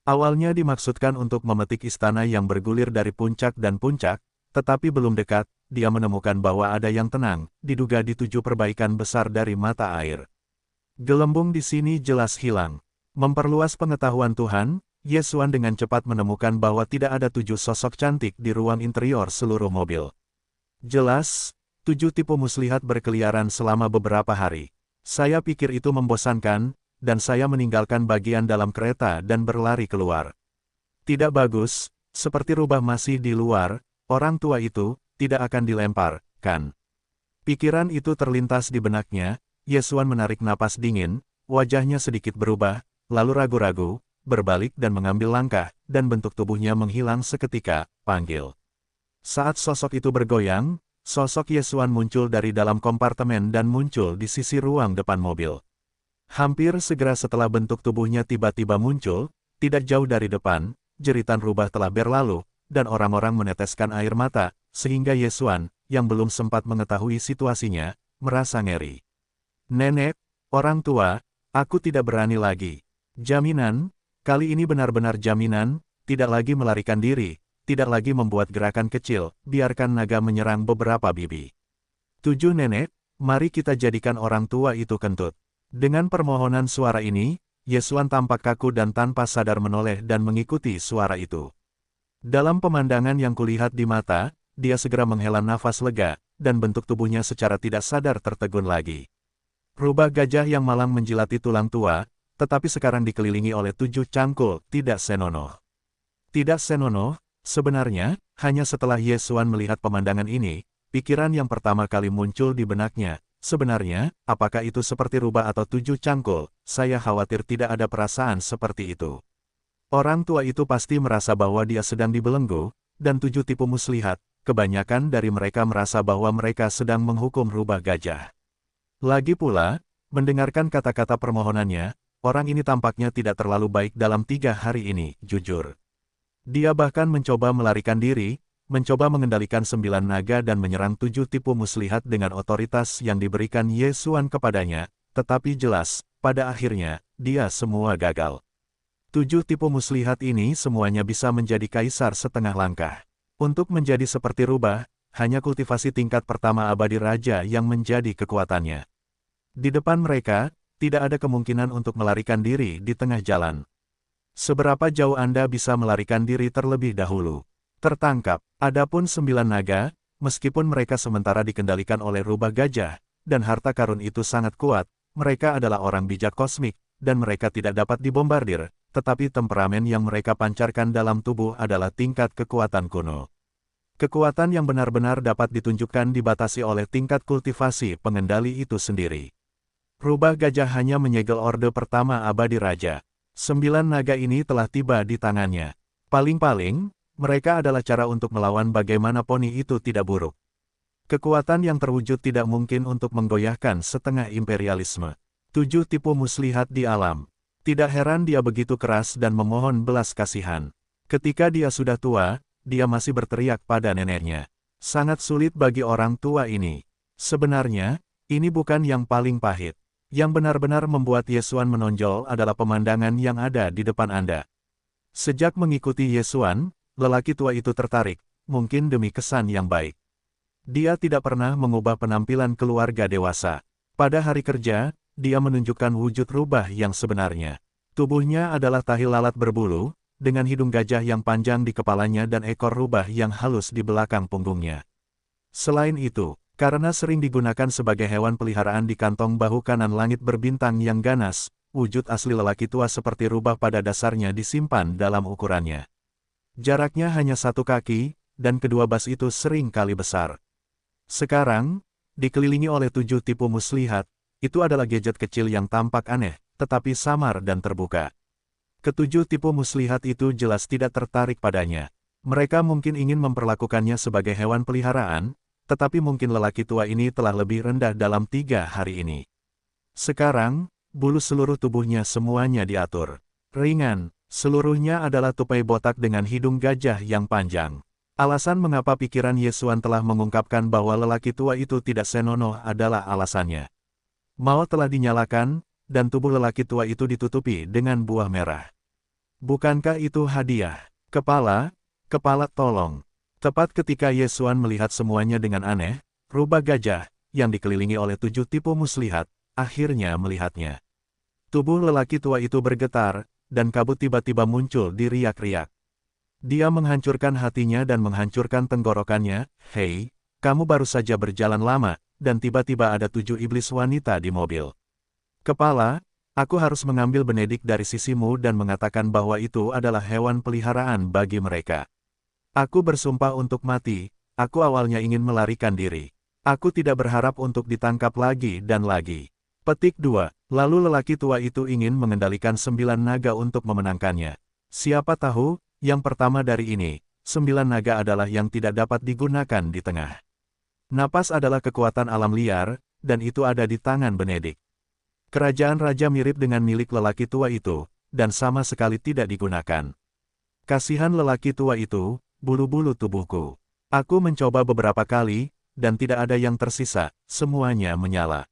Awalnya dimaksudkan untuk memetik istana yang bergulir dari puncak dan puncak, tetapi belum dekat, dia menemukan bahwa ada yang tenang, diduga di 7 perbaikan besar dari mata air. Gelembung di sini jelas hilang. Memperluas pengetahuan Tuhan, Ye Xuan dengan cepat menemukan bahwa tidak ada 7 sosok cantik di ruang interior seluruh mobil. Jelas, 7 tipe muslihat berkeliaran selama beberapa hari. Saya pikir itu membosankan, dan saya meninggalkan bagian dalam kereta dan berlari keluar. Tidak bagus, seperti rubah masih di luar, orang tua itu tidak akan dilempar, kan? Pikiran itu terlintas di benaknya. Ye Xuan menarik napas dingin, wajahnya sedikit berubah, lalu ragu-ragu, berbalik dan mengambil langkah, dan bentuk tubuhnya menghilang seketika, panggil. Saat sosok itu bergoyang, sosok Ye Xuan muncul dari dalam kompartemen dan muncul di sisi ruang depan mobil. Hampir segera setelah bentuk tubuhnya tiba-tiba muncul, tidak jauh dari depan, jeritan rubah telah berlalu, dan orang-orang meneteskan air mata, sehingga Ye Xuan, yang belum sempat mengetahui situasinya, merasa ngeri. Nenek, orang tua, aku tidak berani lagi. Jaminan, kali ini benar-benar jaminan, tidak lagi melarikan diri, tidak lagi membuat gerakan kecil, biarkan naga menyerang beberapa bibi. 7 nenek, mari kita jadikan orang tua itu kentut. Dengan permohonan suara ini, Ye Xuan tampak kaku dan tanpa sadar menoleh dan mengikuti suara itu. Dalam pemandangan yang kulihat di mata, dia segera menghela nafas lega, dan bentuk tubuhnya secara tidak sadar tertegun lagi. Rubah gajah yang malang menjilati tulang tua, tetapi sekarang dikelilingi oleh 7 cangkul, tidak senonoh. Tidak senonoh. Sebenarnya, hanya setelah Ye Xuan melihat pemandangan ini, pikiran yang pertama kali muncul di benaknya, sebenarnya, apakah itu seperti rubah atau 7 cangkul, saya khawatir tidak ada perasaan seperti itu. Orang tua itu pasti merasa bahwa dia sedang dibelenggu, dan 7 tipe muslihat, kebanyakan dari mereka merasa bahwa mereka sedang menghukum rubah gajah. Lagi pula, mendengarkan kata-kata permohonannya, orang ini tampaknya tidak terlalu baik dalam 3 hari ini, jujur. Dia bahkan mencoba melarikan diri, mencoba mengendalikan 9 naga dan menyerang 7 tipe muslihat dengan otoritas yang diberikan Ye Xuan kepadanya, tetapi jelas, pada akhirnya, dia semua gagal. 7 tipe muslihat ini semuanya bisa menjadi kaisar setengah langkah. Untuk menjadi seperti rubah, hanya kultivasi tingkat pertama abadi raja yang menjadi kekuatannya. Di depan mereka, tidak ada kemungkinan untuk melarikan diri di tengah jalan. Seberapa jauh Anda bisa melarikan diri terlebih dahulu? Tertangkap. Adapun 9 naga, meskipun mereka sementara dikendalikan oleh rubah gajah, dan harta karun itu sangat kuat, mereka adalah orang bijak kosmik, dan mereka tidak dapat dibombardir, tetapi temperamen yang mereka pancarkan dalam tubuh adalah tingkat kekuatan kuno. Kekuatan yang benar-benar dapat ditunjukkan dibatasi oleh tingkat kultivasi pengendali itu sendiri. Rubah gajah hanya menyegel orde pertama abadi raja. 9 naga ini telah tiba di tangannya. Paling-paling, mereka adalah cara untuk melawan bagaimana poni itu tidak buruk. Kekuatan yang terwujud tidak mungkin untuk menggoyahkan setengah imperialisme. 7 tipu muslihat di alam. Tidak heran dia begitu keras dan memohon belas kasihan. Ketika dia sudah tua, dia masih berteriak pada neneknya. Sangat sulit bagi orang tua ini. Sebenarnya, ini bukan yang paling pahit. Yang benar-benar membuat Yesuan menonjol adalah pemandangan yang ada di depan Anda. Sejak mengikuti Yesuan, lelaki tua itu tertarik, mungkin demi kesan yang baik. Dia tidak pernah mengubah penampilan keluarga dewasa. Pada hari kerja, dia menunjukkan wujud rubah yang sebenarnya. Tubuhnya adalah tahi lalat berbulu, dengan hidung gajah yang panjang di kepalanya dan ekor rubah yang halus di belakang punggungnya. Selain itu, karena sering digunakan sebagai hewan peliharaan di kantong bahu kanan langit berbintang yang ganas, wujud asli lelaki tua seperti rubah pada dasarnya disimpan dalam ukurannya. Jaraknya hanya 1 kaki, dan kedua bas itu sering kali besar. Sekarang, dikelilingi oleh 7 tipu muslihat, itu adalah gadget kecil yang tampak aneh, tetapi samar dan terbuka. Ketujuh tipu muslihat itu jelas tidak tertarik padanya. Mereka mungkin ingin memperlakukannya sebagai hewan peliharaan, tetapi mungkin lelaki tua ini telah lebih rendah dalam 3 hari ini. Sekarang, bulu seluruh tubuhnya semuanya diatur. Ringan, seluruhnya adalah tupai botak dengan hidung gajah yang panjang. Alasan mengapa pikiran Yesuan telah mengungkapkan bahwa lelaki tua itu tidak senonoh adalah alasannya. Maut telah dinyalakan, dan tubuh lelaki tua itu ditutupi dengan buah merah. Bukankah itu hadiah? Kepala tolong. Tepat ketika Yesuan melihat semuanya dengan aneh, rubah gajah, yang dikelilingi oleh 7 tipu muslihat, akhirnya melihatnya. Tubuh lelaki tua itu bergetar, dan kabut tiba-tiba muncul di riak-riak. Dia menghancurkan hatinya dan menghancurkan tenggorokannya. Hei, kamu baru saja berjalan lama, dan tiba-tiba ada 7 iblis wanita di mobil. Kepala, aku harus mengambil Benedik dari sisimu dan mengatakan bahwa itu adalah hewan peliharaan bagi mereka. Aku bersumpah untuk mati, aku awalnya ingin melarikan diri. Aku tidak berharap untuk ditangkap lagi dan lagi. Petik 2, lalu lelaki tua itu ingin mengendalikan 9 naga untuk memenangkannya. Siapa tahu, yang pertama dari ini, 9 naga adalah yang tidak dapat digunakan di tengah. Napas adalah kekuatan alam liar, dan itu ada di tangan Benedik. Kerajaan raja mirip dengan milik lelaki tua itu, dan sama sekali tidak digunakan. Kasihan lelaki tua itu, bulu-bulu tubuhku. Aku mencoba beberapa kali, dan tidak ada yang tersisa, semuanya menyala.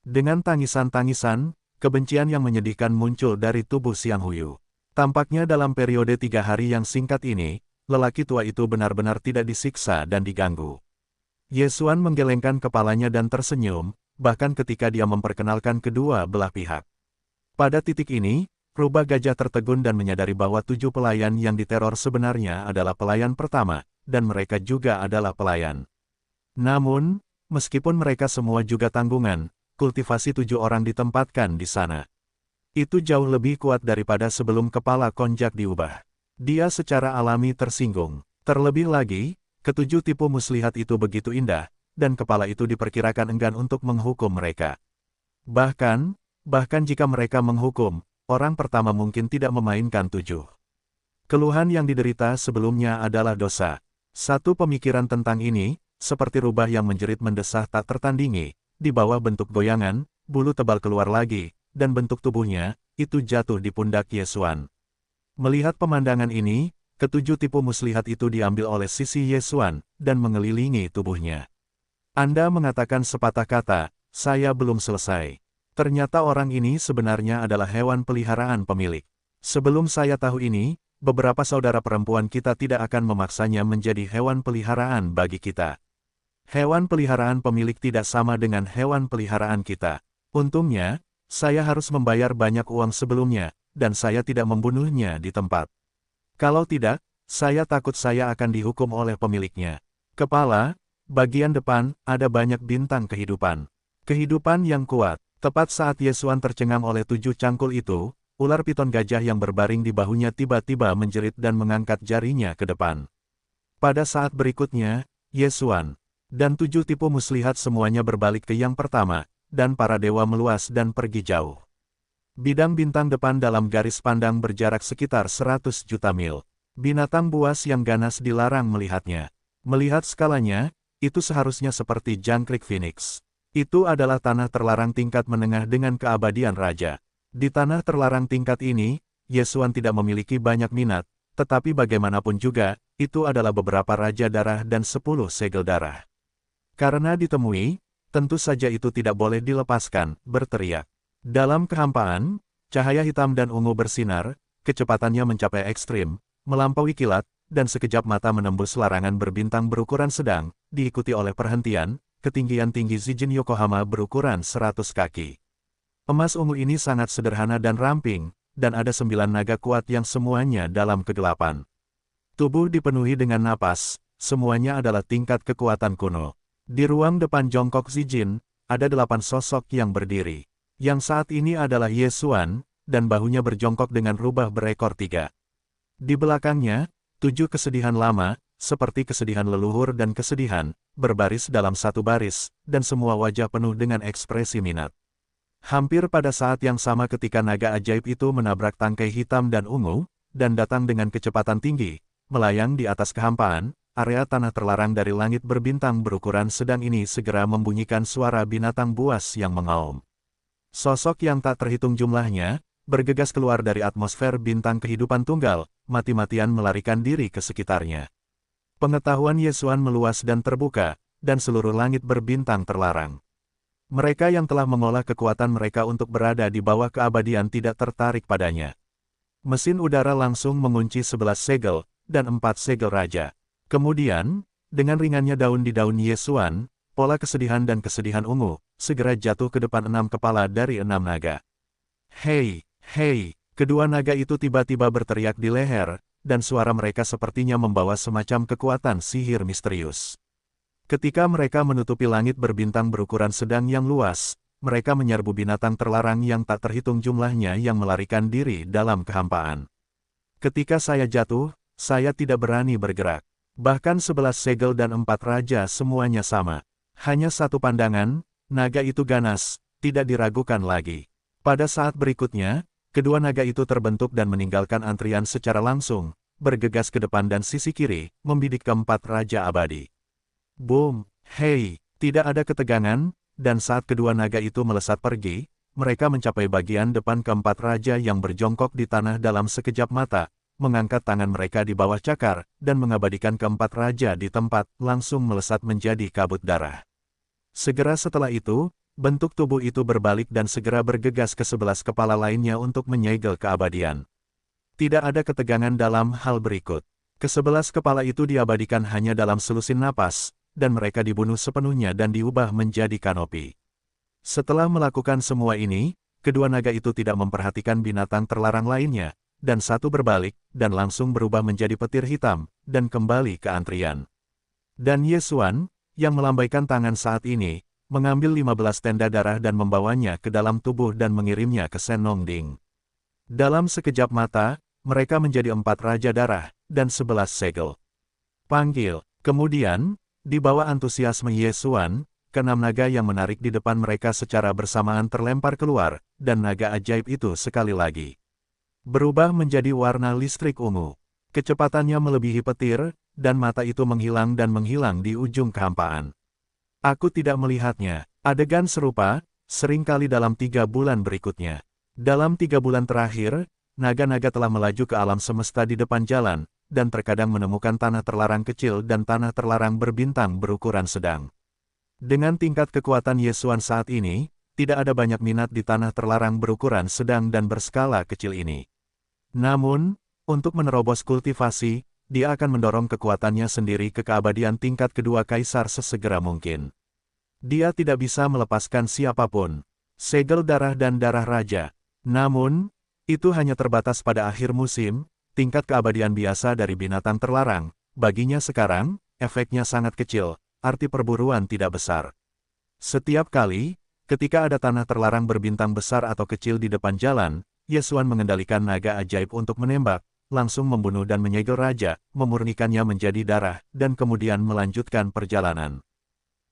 Dengan tangisan-tangisan, kebencian yang menyedihkan muncul dari tubuh Siang Huyu. Tampaknya dalam periode 3 hari yang singkat ini, lelaki tua itu benar-benar tidak disiksa dan diganggu. Yesuan menggelengkan kepalanya dan tersenyum, bahkan ketika dia memperkenalkan kedua belah pihak. Pada titik ini, rubah gajah tertegun dan menyadari bahwa 7 pelayan yang diteror sebenarnya adalah pelayan pertama, dan mereka juga adalah pelayan. Namun, meskipun mereka semua juga tanggungan, kultivasi 7 orang ditempatkan di sana. Itu jauh lebih kuat daripada sebelum kepala konjak diubah. Dia secara alami tersinggung. Terlebih lagi, ketujuh tipu muslihat itu begitu indah, dan kepala itu diperkirakan enggan untuk menghukum mereka. Bahkan jika mereka menghukum, orang pertama mungkin tidak memainkan 7. Keluhan yang diderita sebelumnya adalah dosa. Satu pemikiran tentang ini, seperti rubah yang menjerit mendesah tak tertandingi, di bawah bentuk goyangan, bulu tebal keluar lagi, dan bentuk tubuhnya, itu jatuh di pundak Yesuan. Melihat pemandangan ini, ketujuh tipu muslihat itu diambil oleh sisi Yesuan, dan mengelilingi tubuhnya. Anda mengatakan sepatah kata, saya belum selesai. Ternyata orang ini sebenarnya adalah hewan peliharaan pemilik. Sebelum saya tahu ini, beberapa saudara perempuan kita tidak akan memaksanya menjadi hewan peliharaan bagi kita. Hewan peliharaan pemilik tidak sama dengan hewan peliharaan kita. Untungnya, saya harus membayar banyak uang sebelumnya, dan saya tidak membunuhnya di tempat. Kalau tidak, saya takut saya akan dihukum oleh pemiliknya. Kepala, bagian depan, ada banyak bintang kehidupan. Kehidupan yang kuat. Tepat saat Yesuan tercengang oleh 7 cangkul itu, ular piton gajah yang berbaring di bahunya tiba-tiba menjerit dan mengangkat jarinya ke depan. Pada saat berikutnya, Yesuan dan 7 tipu muslihat semuanya berbalik ke yang pertama, dan para dewa meluas dan pergi jauh. Bidang bintang depan dalam garis pandang berjarak sekitar 100 juta mil. Binatang buas yang ganas dilarang melihatnya. Melihat skalanya, itu seharusnya seperti jangkrik Phoenix. Itu adalah tanah terlarang tingkat menengah dengan keabadian raja. Di tanah terlarang tingkat ini, Yesuan tidak memiliki banyak minat, tetapi bagaimanapun juga, itu adalah beberapa raja darah dan 10 segel darah. Karena ditemui, tentu saja itu tidak boleh dilepaskan, berteriak. Dalam kehampaan, cahaya hitam dan ungu bersinar, kecepatannya mencapai ekstrim, melampaui kilat, dan sekejap mata menembus larangan berbintang berukuran sedang, diikuti oleh perhentian, ketinggian tinggi Zijin Yokohama berukuran 100 kaki. Emas ungu ini sangat sederhana dan ramping, dan ada 9 naga kuat yang semuanya dalam kegelapan. Tubuh dipenuhi dengan napas, semuanya adalah tingkat kekuatan kuno. Di ruang depan jongkok Zijin, ada 8 sosok yang berdiri. Yang saat ini adalah Yesuan, dan bahunya berjongkok dengan rubah berekor 3. Di belakangnya, 7 kesedihan lama, seperti kesedihan leluhur dan kesedihan, berbaris dalam satu baris, dan semua wajah penuh dengan ekspresi minat. Hampir pada saat yang sama ketika naga ajaib itu menabrak tangkai hitam dan ungu, dan datang dengan kecepatan tinggi, melayang di atas kehampaan, area tanah terlarang dari langit berbintang berukuran sedang ini segera membunyikan suara binatang buas yang mengaum. Sosok yang tak terhitung jumlahnya, bergegas keluar dari atmosfer bintang kehidupan tunggal, mati-matian melarikan diri ke sekitarnya. Pengetahuan Yesuan meluas dan terbuka, dan seluruh langit berbintang terlarang. Mereka yang telah mengolah kekuatan mereka untuk berada di bawah keabadian tidak tertarik padanya. Mesin udara langsung mengunci 11 segel, dan 4 segel raja. Kemudian, dengan ringannya daun di daun Yesuan, pola kesedihan dan kesedihan ungu, segera jatuh ke depan 6 kepala dari 6 naga. Hei, hei, kedua naga itu tiba-tiba berteriak di leher, dan suara mereka sepertinya membawa semacam kekuatan sihir misterius. Ketika mereka menutupi langit berbintang berukuran sedang yang luas, mereka menyerbu binatang terlarang yang tak terhitung jumlahnya yang melarikan diri dalam kehampaan. Ketika saya jatuh, saya tidak berani bergerak. Bahkan 11 segel dan 4 raja semuanya sama. Hanya satu pandangan, naga itu ganas, tidak diragukan lagi. Pada saat berikutnya, kedua naga itu terbentuk dan meninggalkan antrian secara langsung, bergegas ke depan dan sisi kiri, membidik keempat raja abadi. Boom, hei, tidak ada ketegangan, dan saat kedua naga itu melesat pergi, mereka mencapai bagian depan keempat raja yang berjongkok di tanah dalam sekejap mata, mengangkat tangan mereka di bawah cakar, dan mengabadikan keempat raja di tempat, langsung melesat menjadi kabut darah. Segera setelah itu, bentuk tubuh itu berbalik dan segera bergegas ke 11 kepala lainnya untuk menyegel keabadian. Tidak ada ketegangan dalam hal berikut. Ke-11 kepala itu diabadikan hanya dalam selusin napas, dan mereka dibunuh sepenuhnya dan diubah menjadi kanopi. Setelah melakukan semua ini, kedua naga itu tidak memperhatikan binatang terlarang lainnya, dan satu berbalik, dan langsung berubah menjadi petir hitam, dan kembali ke antrian. Dan Yesuan, yang melambaikan tangan saat ini, mengambil 15 tenda darah dan membawanya ke dalam tubuh dan mengirimnya ke Senongding. Dalam sekejap mata, mereka menjadi 4 raja darah, dan 11 segel. Panggil. Kemudian, di bawah antusiasme Yesuan, ke-6 naga yang menarik di depan mereka secara bersamaan terlempar keluar, dan naga ajaib itu sekali lagi berubah menjadi warna listrik ungu. Kecepatannya melebihi petir, dan mata itu menghilang di ujung kehampaan. Aku tidak melihatnya. Adegan serupa, seringkali dalam 3 bulan berikutnya. Dalam 3 bulan terakhir, naga-naga telah melaju ke alam semesta di depan jalan, dan terkadang menemukan tanah terlarang kecil dan tanah terlarang berbintang berukuran sedang. Dengan tingkat kekuatan Yesuan saat ini, tidak ada banyak minat di tanah terlarang berukuran sedang dan berskala kecil ini. Namun, untuk menerobos kultivasi, dia akan mendorong kekuatannya sendiri ke keabadian tingkat kedua kaisar sesegera mungkin. Dia tidak bisa melepaskan siapapun, segel darah dan darah raja. Namun, itu hanya terbatas pada akhir musim, tingkat keabadian biasa dari binatang terlarang. Baginya sekarang, efeknya sangat kecil, arti perburuan tidak besar. Setiap kali, ketika ada tanah terlarang berbintang besar atau kecil di depan jalan, Yesuan mengendalikan naga ajaib untuk menembak, langsung membunuh dan menyegel raja, memurnikannya menjadi darah, dan kemudian melanjutkan perjalanan.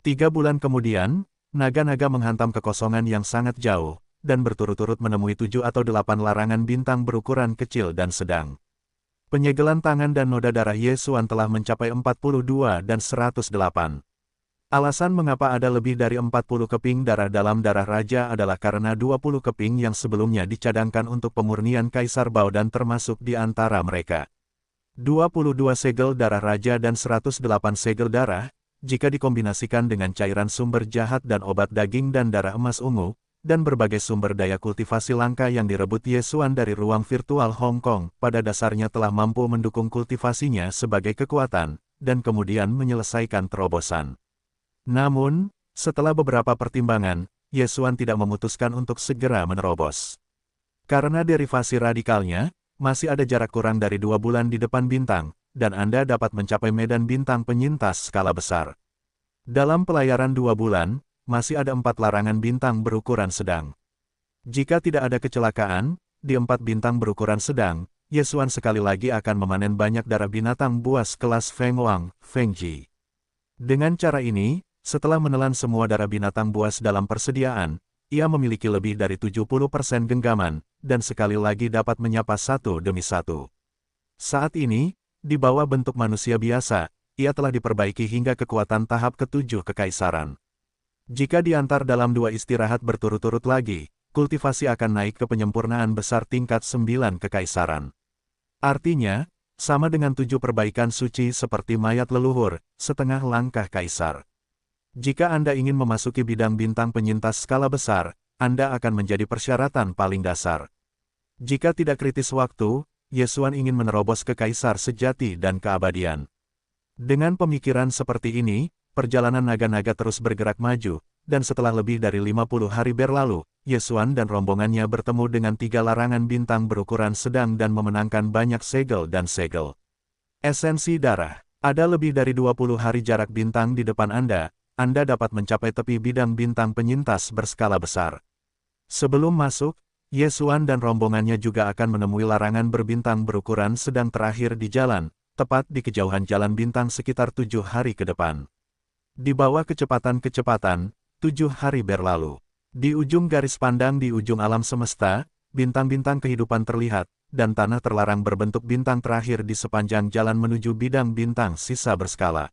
3 bulan kemudian, naga-naga menghantam kekosongan yang sangat jauh, dan berturut-turut menemui 7 atau 8 larangan bintang berukuran kecil dan sedang. Penyegelan tangan dan noda darah Yesuan telah mencapai 42 dan 108. Alasan mengapa ada lebih dari 40 keping darah dalam darah raja adalah karena 20 keping yang sebelumnya dicadangkan untuk pemurnian Kaisar Bao dan termasuk di antara mereka. 22 segel darah raja dan 108 segel darah, jika dikombinasikan dengan cairan sumber jahat dan obat daging dan darah emas ungu, dan berbagai sumber daya kultivasi langka yang direbut Yesuan dari ruang virtual Hong Kong, pada dasarnya telah mampu mendukung kultivasinya sebagai kekuatan, dan kemudian menyelesaikan terobosan. Namun, setelah beberapa pertimbangan, Yesuan tidak memutuskan untuk segera menerobos. Karena derivasi radikalnya, masih ada jarak kurang dari 2 bulan di depan bintang, dan Anda dapat mencapai medan bintang penyintas skala besar. Dalam pelayaran 2 bulan, masih ada 4 larangan bintang berukuran sedang. Jika tidak ada kecelakaan, di 4 bintang berukuran sedang, Yesuan sekali lagi akan memanen banyak darah binatang buas kelas Feng Wang, Feng Ji. Dengan cara ini, setelah menelan semua darah binatang buas dalam persediaan, ia memiliki lebih dari 70% genggaman, dan sekali lagi dapat menyapa satu demi satu. Saat ini, di bawah bentuk manusia biasa, ia telah diperbaiki hingga kekuatan tahap ke-7 kekaisaran. Jika diantar dalam 2 istirahat berturut-turut lagi, kultivasi akan naik ke penyempurnaan besar tingkat 9 kekaisaran. Artinya, sama dengan 7 perbaikan suci seperti mayat leluhur, setengah langkah kaisar. Jika Anda ingin memasuki bidang bintang penyintas skala besar, Anda akan menjadi persyaratan paling dasar. Jika tidak kritis waktu, Yesuan ingin menerobos ke kaisar sejati dan keabadian. Dengan pemikiran seperti ini, perjalanan naga-naga terus bergerak maju, dan setelah lebih dari 50 hari berlalu, Yesuan dan rombongannya bertemu dengan 3 larangan bintang berukuran sedang dan memenangkan banyak segel dan segel. Esensi darah. Ada lebih dari 20 hari jarak bintang di depan Anda dapat mencapai tepi bidang bintang penyintas berskala besar. Sebelum masuk, Yesuan dan rombongannya juga akan menemui larangan berbintang berukuran sedang terakhir di jalan, tepat di kejauhan jalan bintang sekitar 7 hari ke depan. Di bawah kecepatan-kecepatan, 7 hari berlalu. Di ujung garis pandang di ujung alam semesta, bintang-bintang kehidupan terlihat, dan tanah terlarang berbentuk bintang terakhir di sepanjang jalan menuju bidang bintang sisa berskala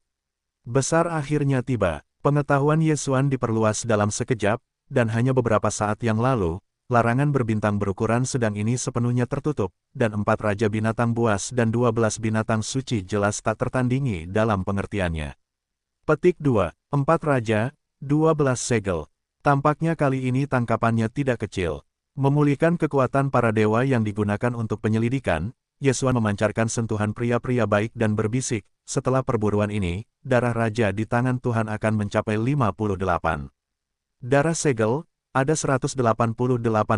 besar akhirnya tiba. Pengetahuan Yesuan diperluas dalam sekejap, dan hanya beberapa saat yang lalu, larangan berbintang berukuran sedang ini sepenuhnya tertutup, dan 4 raja binatang buas dan 12 binatang suci jelas tak tertandingi dalam pengertiannya. Petik 2. 4 raja, 12 segel. Tampaknya kali ini tangkapannya tidak kecil. Memulihkan kekuatan para dewa yang digunakan untuk penyelidikan, Yesuan memancarkan sentuhan pria-pria baik dan berbisik, setelah perburuan ini, darah raja di tangan Tuhan akan mencapai 58. Darah segel, ada 188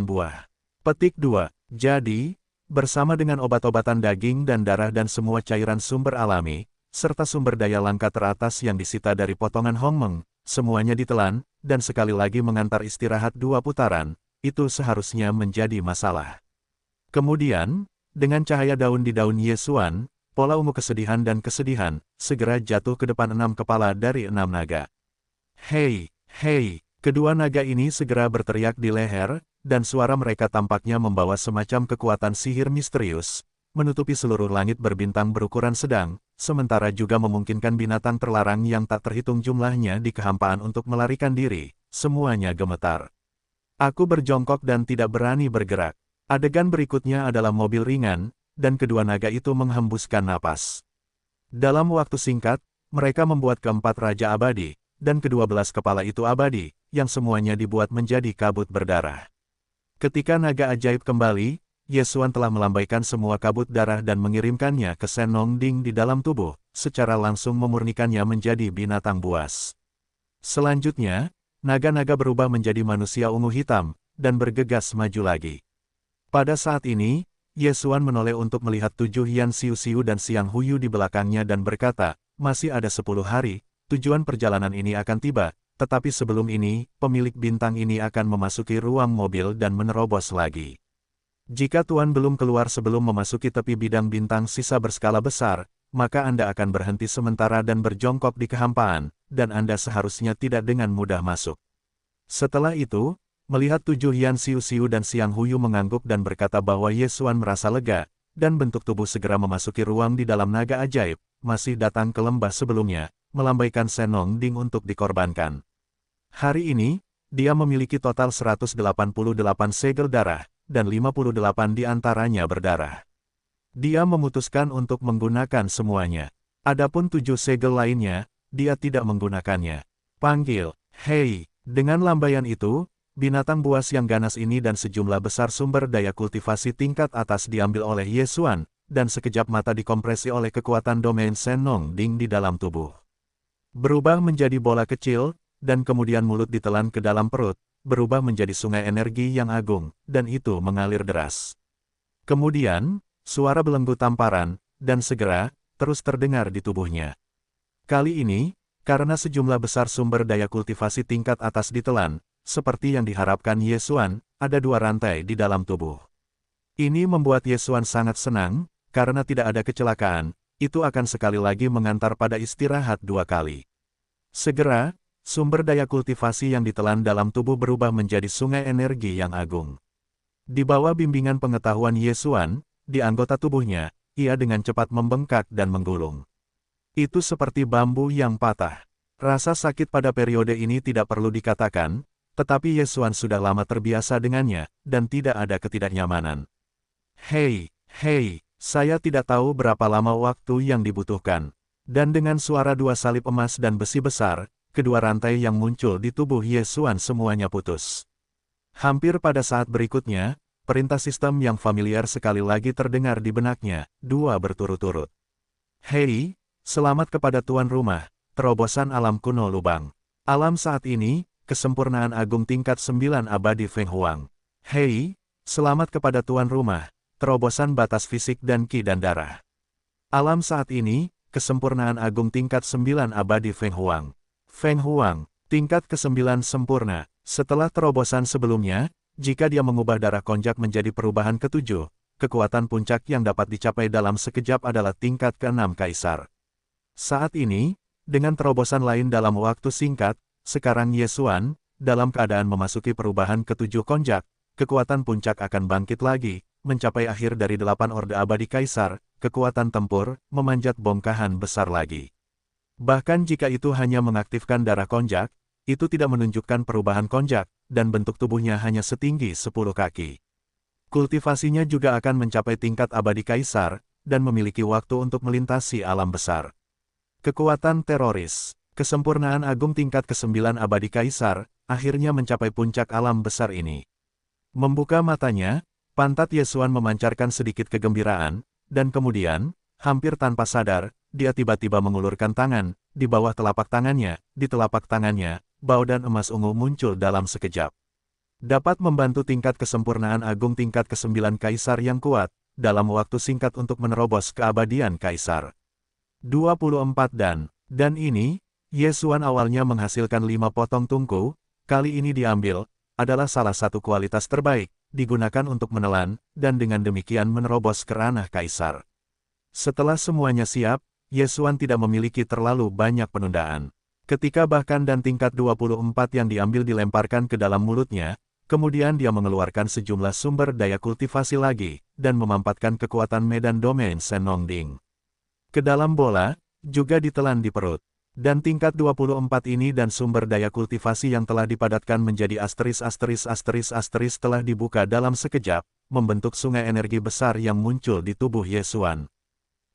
buah. Petik 2. Jadi, bersama dengan obat-obatan daging dan darah dan semua cairan sumber alami, serta sumber daya langka teratas yang disita dari potongan Hongmeng, semuanya ditelan, dan sekali lagi mengantar istirahat 2 putaran, itu seharusnya menjadi masalah. Kemudian, dengan cahaya daun di daun Yesuan, pola ungu kesedihan dan kesedihan, segera jatuh ke depan 6 kepala dari 6 naga. Hei, hei, kedua naga ini segera berteriak di leher, dan suara mereka tampaknya membawa semacam kekuatan sihir misterius, menutupi seluruh langit berbintang berukuran sedang, sementara juga memungkinkan binatang terlarang yang tak terhitung jumlahnya di kehampaan untuk melarikan diri, semuanya gemetar. Aku berjongkok dan tidak berani bergerak. Adegan berikutnya adalah mobil ringan, dan kedua naga itu menghembuskan napas. Dalam waktu singkat, mereka membuat keempat raja abadi, dan ke-12 kepala itu abadi, yang semuanya dibuat menjadi kabut berdarah. Ketika naga ajaib kembali, Yesuan telah melambaikan semua kabut darah dan mengirimkannya ke Senong Ding di dalam tubuh, secara langsung memurnikannya menjadi binatang buas. Selanjutnya, naga-naga berubah menjadi manusia ungu hitam, dan bergegas maju lagi. Pada saat ini, Yesuan menoleh untuk melihat 7 Yan Xiu Xiu dan Siang Huyu di belakangnya dan berkata, masih ada 10 hari, tujuan perjalanan ini akan tiba, tetapi sebelum ini, pemilik bintang ini akan memasuki ruang mobil dan menerobos lagi. Jika Tuan belum keluar sebelum memasuki tepi bidang bintang sisa berskala besar, maka Anda akan berhenti sementara dan berjongkok di kehampaan, dan Anda seharusnya tidak dengan mudah masuk. Setelah itu, melihat 7 Yan Xiu Xiu dan Xiang Huyu mengangguk dan berkata bahwa Ye Xuan merasa lega, dan bentuk tubuh segera memasuki ruang di dalam naga ajaib, masih datang ke lembah sebelumnya, melambaikan Senong Ding untuk dikorbankan. Hari ini, dia memiliki total 188 segel darah, dan 58 di antaranya berdarah. Dia memutuskan untuk menggunakan semuanya. Adapun 7 segel lainnya, dia tidak menggunakannya. Panggil, hei, dengan lambaian itu, binatang buas yang ganas ini dan sejumlah besar sumber daya kultivasi tingkat atas diambil oleh Ye Xuan, dan sekejap mata dikompresi oleh kekuatan domain Senong Ding di dalam tubuh. Berubah menjadi bola kecil, dan kemudian mulut ditelan ke dalam perut, berubah menjadi sungai energi yang agung, dan itu mengalir deras. Kemudian, suara belenggu tamparan, dan segera, terus terdengar di tubuhnya. Kali ini, karena sejumlah besar sumber daya kultivasi tingkat atas ditelan, seperti yang diharapkan Ye Xuan, ada 2 rantai di dalam tubuh. Ini membuat Ye Xuan sangat senang, karena tidak ada kecelakaan, itu akan sekali lagi mengantar pada istirahat 2 kali. Segera, sumber daya kultivasi yang ditelan dalam tubuh berubah menjadi sungai energi yang agung. Di bawah bimbingan pengetahuan Ye Xuan, di anggota tubuhnya, ia dengan cepat membengkak dan menggulung. Itu seperti bambu yang patah. Rasa sakit pada periode ini tidak perlu dikatakan, tetapi Ye Xuan sudah lama terbiasa dengannya, dan tidak ada ketidaknyamanan. Hei, saya tidak tahu berapa lama waktu yang dibutuhkan. Dan dengan suara 2 salib emas dan besi besar, kedua rantai yang muncul di tubuh Ye Xuan semuanya putus. Hampir pada saat berikutnya, perintah sistem yang familiar sekali lagi terdengar di benaknya, 2 berturut-turut. Hei, selamat kepada tuan rumah, terobosan alam kuno lubang. Alam saat ini, kesempurnaan agung tingkat 9 abadi Feng Huang. Hei, selamat kepada tuan rumah, terobosan batas fisik dan ki dan darah. Alam saat ini, kesempurnaan agung tingkat 9 abadi Feng Huang. Feng Huang, tingkat ke-9 sempurna. Setelah terobosan sebelumnya, jika dia mengubah darah konjak menjadi perubahan ke-7, kekuatan puncak yang dapat dicapai dalam sekejap adalah tingkat ke-6 kaisar. Saat ini, dengan terobosan lain dalam waktu singkat, sekarang Ye Xuan, dalam keadaan memasuki perubahan ke-7 konjak, kekuatan puncak akan bangkit lagi, mencapai akhir dari 8 orde abadi kaisar, kekuatan tempur, memanjat bongkahan besar lagi. Bahkan jika itu hanya mengaktifkan darah konjak, itu tidak menunjukkan perubahan konjak, dan bentuk tubuhnya hanya setinggi 10 kaki. Kultivasinya juga akan mencapai tingkat abadi kaisar, dan memiliki waktu untuk melintasi alam besar. Kekuatan teroris. Kesempurnaan agung tingkat ke-9 abadi kaisar, akhirnya mencapai puncak alam besar ini. Membuka matanya, pantat Ye Xuan memancarkan sedikit kegembiraan, dan kemudian, hampir tanpa sadar, dia tiba-tiba mengulurkan tangan, di bawah telapak tangannya, bau dan emas ungu muncul dalam sekejap. Dapat membantu tingkat kesempurnaan agung tingkat ke-9 kaisar yang kuat, dalam waktu singkat untuk menerobos keabadian kaisar. 24 dan ini, Ye Xuan awalnya menghasilkan 5 potong tungku, kali ini diambil, adalah salah satu kualitas terbaik, digunakan untuk menelan, dan dengan demikian menerobos ke ranah kaisar. Setelah semuanya siap, Ye Xuan tidak memiliki terlalu banyak penundaan. Ketika bahkan dan tingkat 24 yang diambil dilemparkan ke dalam mulutnya, kemudian dia mengeluarkan sejumlah sumber daya kultivasi lagi, dan memampatkan kekuatan medan domain Senong Ding. Ke dalam bola, juga ditelan di perut. Dan tingkat 24 ini dan sumber daya kultivasi yang telah dipadatkan menjadi asteris telah dibuka dalam sekejap, membentuk sungai energi besar yang muncul di tubuh Ye Xuan.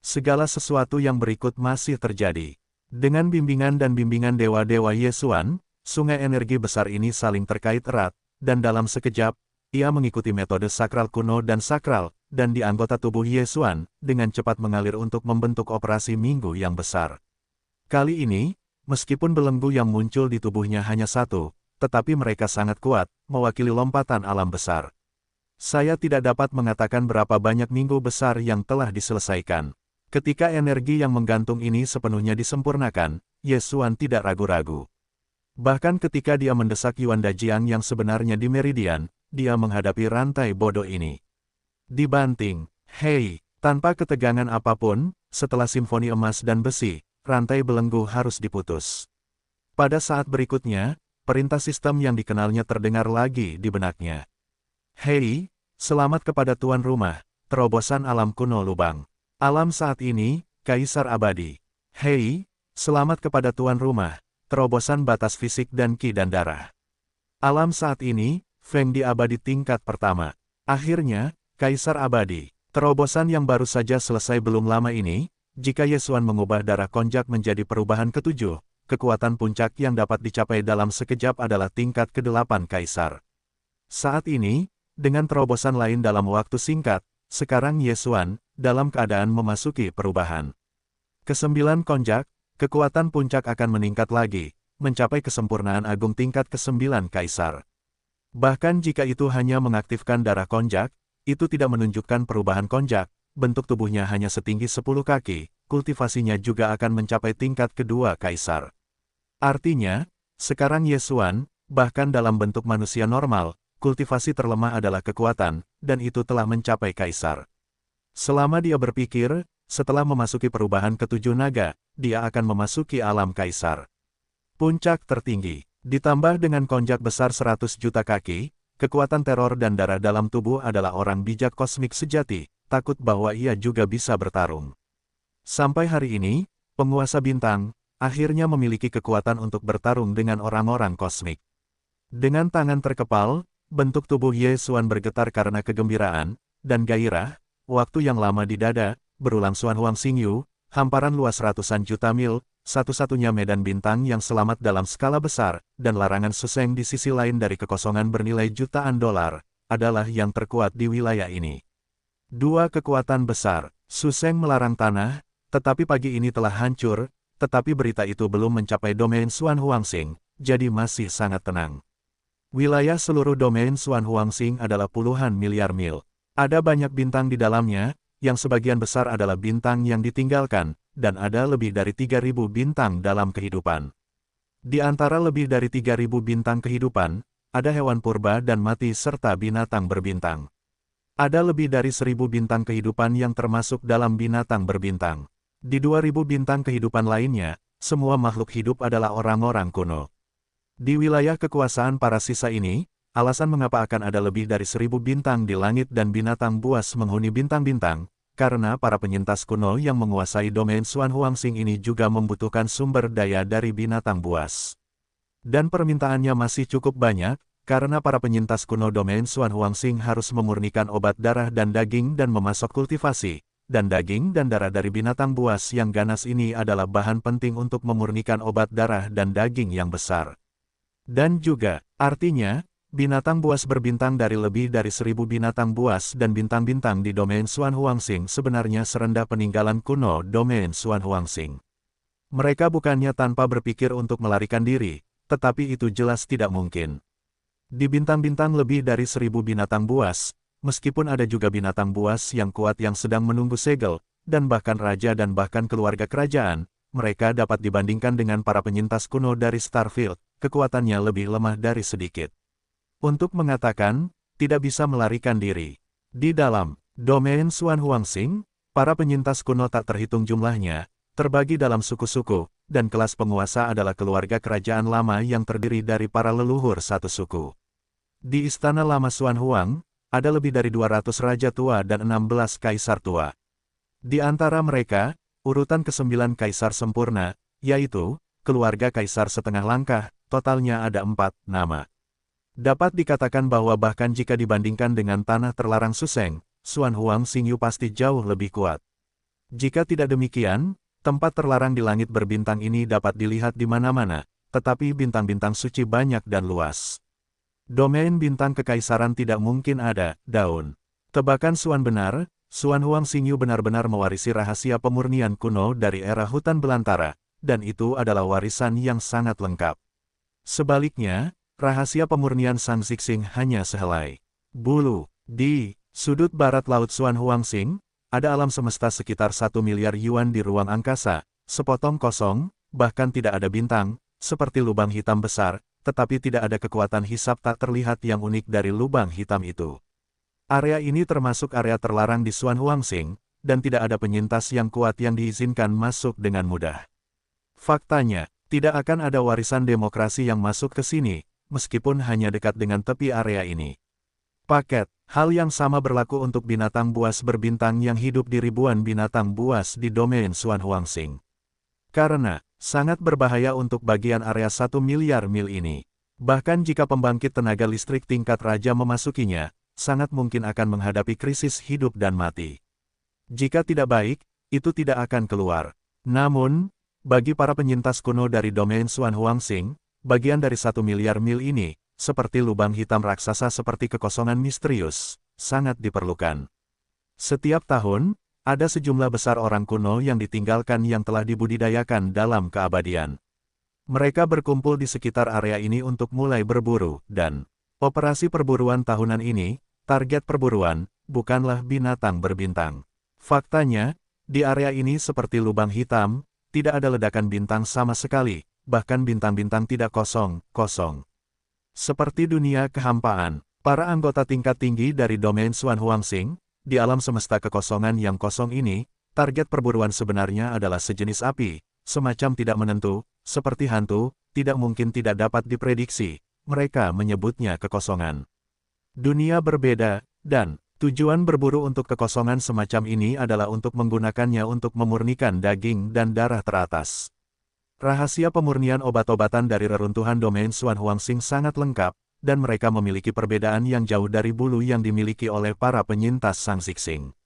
Segala sesuatu yang berikut masih terjadi. Dengan bimbingan dan bimbingan dewa-dewa Ye Xuan, sungai energi besar ini saling terkait erat, dan dalam sekejap, ia mengikuti metode sakral kuno dan sakral, dan di anggota tubuh Ye Xuan, dengan cepat mengalir untuk membentuk operasi minggu yang besar. Kali ini, meskipun belenggu yang muncul di tubuhnya hanya 1, tetapi mereka sangat kuat, mewakili lompatan alam besar. Saya tidak dapat mengatakan berapa banyak minggu besar yang telah diselesaikan. Ketika energi yang menggantung ini sepenuhnya disempurnakan, Ye Xuan tidak ragu-ragu. Bahkan ketika dia mendesak Yuan Dajiang yang sebenarnya di Meridian, dia menghadapi rantai bodoh ini. Dibanting, hei, tanpa ketegangan apapun, setelah simfoni emas dan besi, rantai belenggu harus diputus. Pada saat berikutnya, perintah sistem yang dikenalnya terdengar lagi di benaknya. Hei, selamat kepada tuan rumah, terobosan alam kuno lubang. Alam saat ini, Kaisar Abadi. Hei, selamat kepada tuan rumah, terobosan batas fisik dan ki dan darah. Alam saat ini, Feng Di Abadi tingkat pertama. Akhirnya, Kaisar Abadi. Terobosan yang baru saja selesai belum lama ini, jika Yesuan mengubah darah konjak menjadi perubahan ketujuh, kekuatan puncak yang dapat dicapai dalam sekejap adalah tingkat ke-8 Kaisar. Saat ini, dengan terobosan lain dalam waktu singkat, sekarang Yesuan, dalam keadaan memasuki perubahan. Ke-9 konjak, kekuatan puncak akan meningkat lagi, mencapai kesempurnaan agung tingkat ke-9 Kaisar. Bahkan jika itu hanya mengaktifkan darah konjak, itu tidak menunjukkan perubahan konjak, bentuk tubuhnya hanya setinggi 10 kaki, kultivasinya juga akan mencapai tingkat kedua Kaisar. Artinya, sekarang Yesuan, bahkan dalam bentuk manusia normal, kultivasi terlemah adalah kekuatan, dan itu telah mencapai Kaisar. Selama dia berpikir, setelah memasuki perubahan ketujuh naga, dia akan memasuki alam Kaisar. Puncak tertinggi, ditambah dengan konjak besar 100 juta kaki, kekuatan teror dan darah dalam tubuh adalah orang bijak kosmik sejati, takut bahwa ia juga bisa bertarung. Sampai hari ini, penguasa bintang, akhirnya memiliki kekuatan untuk bertarung dengan orang-orang kosmik. Dengan tangan terkepal, bentuk tubuh Yesuan bergetar karena kegembiraan dan gairah. Waktu yang lama di dada, berulang Xuan Huang Xingyu, hamparan luas ratusan juta mil, satu-satunya medan bintang yang selamat dalam skala besar, dan larangan Suseng di sisi lain dari kekosongan bernilai jutaan dolar, adalah yang terkuat di wilayah ini. Dua kekuatan besar, Suseng melarang tanah, tetapi pagi ini telah hancur, tetapi berita itu belum mencapai domain Xuan Huangxing, jadi masih sangat tenang. Wilayah seluruh domain Xuan Huangxing adalah puluhan miliar mil. Ada banyak bintang di dalamnya, yang sebagian besar adalah bintang yang ditinggalkan, dan ada lebih dari 3.000 bintang dalam kehidupan. Di antara lebih dari 3.000 bintang kehidupan, ada hewan purba dan mati serta binatang berbintang. Ada lebih dari 1.000 bintang kehidupan yang termasuk dalam binatang berbintang. Di 2.000 bintang kehidupan lainnya, semua makhluk hidup adalah orang-orang kuno. Di wilayah kekuasaan para sisa ini, alasan mengapa akan ada lebih dari 1.000 bintang di langit dan binatang buas menghuni bintang-bintang, karena para penyintas kuno yang menguasai domain Xuan Huangxing ini juga membutuhkan sumber daya dari binatang buas. Dan permintaannya masih cukup banyak, karena para penyintas kuno domain Xuan Huangxing harus memurnikan obat darah dan daging dan memasok kultivasi, dan daging dan darah dari binatang buas yang ganas ini adalah bahan penting untuk memurnikan obat darah dan daging yang besar. Dan juga, artinya, binatang buas berbintang dari lebih dari 1.000 binatang buas dan bintang-bintang di domain Xuan Huangxing sebenarnya serendah peninggalan kuno domain Xuan Huangxing. Mereka bukannya tanpa berpikir untuk melarikan diri, tetapi itu jelas tidak mungkin. Di bintang-bintang lebih dari 1.000 binatang buas, meskipun ada juga binatang buas yang kuat yang sedang menunggu segel, dan bahkan raja dan bahkan keluarga kerajaan, mereka dapat dibandingkan dengan para penyintas kuno dari Starfield, kekuatannya lebih lemah dari sedikit. Untuk mengatakan, tidak bisa melarikan diri. Di dalam domain Xuan Huangxing, para penyintas kuno tak terhitung jumlahnya, terbagi dalam suku-suku, dan kelas penguasa adalah keluarga kerajaan lama yang terdiri dari para leluhur satu suku. Di Istana Lama Xuan Huang, ada lebih dari 200 raja tua dan 16 kaisar tua. Di antara mereka, urutan ke-9 kaisar sempurna, yaitu, keluarga kaisar setengah langkah, totalnya ada 4 nama. Dapat dikatakan bahwa bahkan jika dibandingkan dengan tanah terlarang Suseng, Xuan Huangxing pasti jauh lebih kuat. Jika tidak demikian, tempat terlarang di langit berbintang ini dapat dilihat di mana-mana, tetapi bintang-bintang suci banyak dan luas. Domain bintang kekaisaran tidak mungkin ada, daun. Tebakan Xuan benar, Xuan Huangxing benar-benar mewarisi rahasia pemurnian kuno dari era hutan belantara, dan itu adalah warisan yang sangat lengkap. Sebaliknya, rahasia pemurnian Sang Xixing hanya sehelai bulu. Di sudut barat laut Xuan Huangxing, ada alam semesta sekitar 1 miliar yuan di ruang angkasa, sepotong kosong, bahkan tidak ada bintang, seperti lubang hitam besar, tetapi tidak ada kekuatan hisap tak terlihat yang unik dari lubang hitam itu. Area ini termasuk area terlarang di Xuan Huangxing, dan tidak ada penyintas yang kuat yang diizinkan masuk dengan mudah. Faktanya, Tidak akan ada warisan demokrasi yang masuk ke sini, meskipun hanya dekat dengan tepi area ini. Paket, hal yang sama berlaku untuk binatang buas berbintang yang hidup di ribuan binatang buas di domain Xuan Huangsing. Karena, sangat berbahaya untuk bagian area 1 miliar mil ini. Bahkan jika pembangkit tenaga listrik tingkat raja memasukinya, sangat mungkin akan menghadapi krisis hidup dan mati. Jika tidak baik, itu tidak akan keluar. Namun, bagi para penyintas kuno dari domain Xuan Huangsing, bagian dari 1 miliar mil ini, seperti lubang hitam raksasa seperti kekosongan misterius, sangat diperlukan. Setiap tahun, ada sejumlah besar orang kuno yang ditinggalkan yang telah dibudidayakan dalam keabadian. Mereka berkumpul di sekitar area ini untuk mulai berburu, dan operasi perburuan tahunan ini, target perburuan, bukanlah binatang berbintang. Faktanya, di area ini seperti lubang hitam, tidak ada ledakan bintang sama sekali, bahkan bintang-bintang tidak kosong. Seperti dunia kehampaan, para anggota tingkat tinggi dari domain Xuan Huangsing, di alam semesta kekosongan yang kosong ini, target perburuan sebenarnya adalah sejenis api, semacam tidak menentu, seperti hantu, tidak mungkin tidak dapat diprediksi, mereka menyebutnya kekosongan. Dunia berbeda, dan tujuan berburu untuk kekosongan semacam ini adalah untuk menggunakannya untuk memurnikan daging dan darah teratas. Rahasia pemurnian obat-obatan dari reruntuhan domain Xuan Huangsing sangat lengkap, dan mereka memiliki perbedaan yang jauh dari bulu yang dimiliki oleh para penyintas Sang Xixing.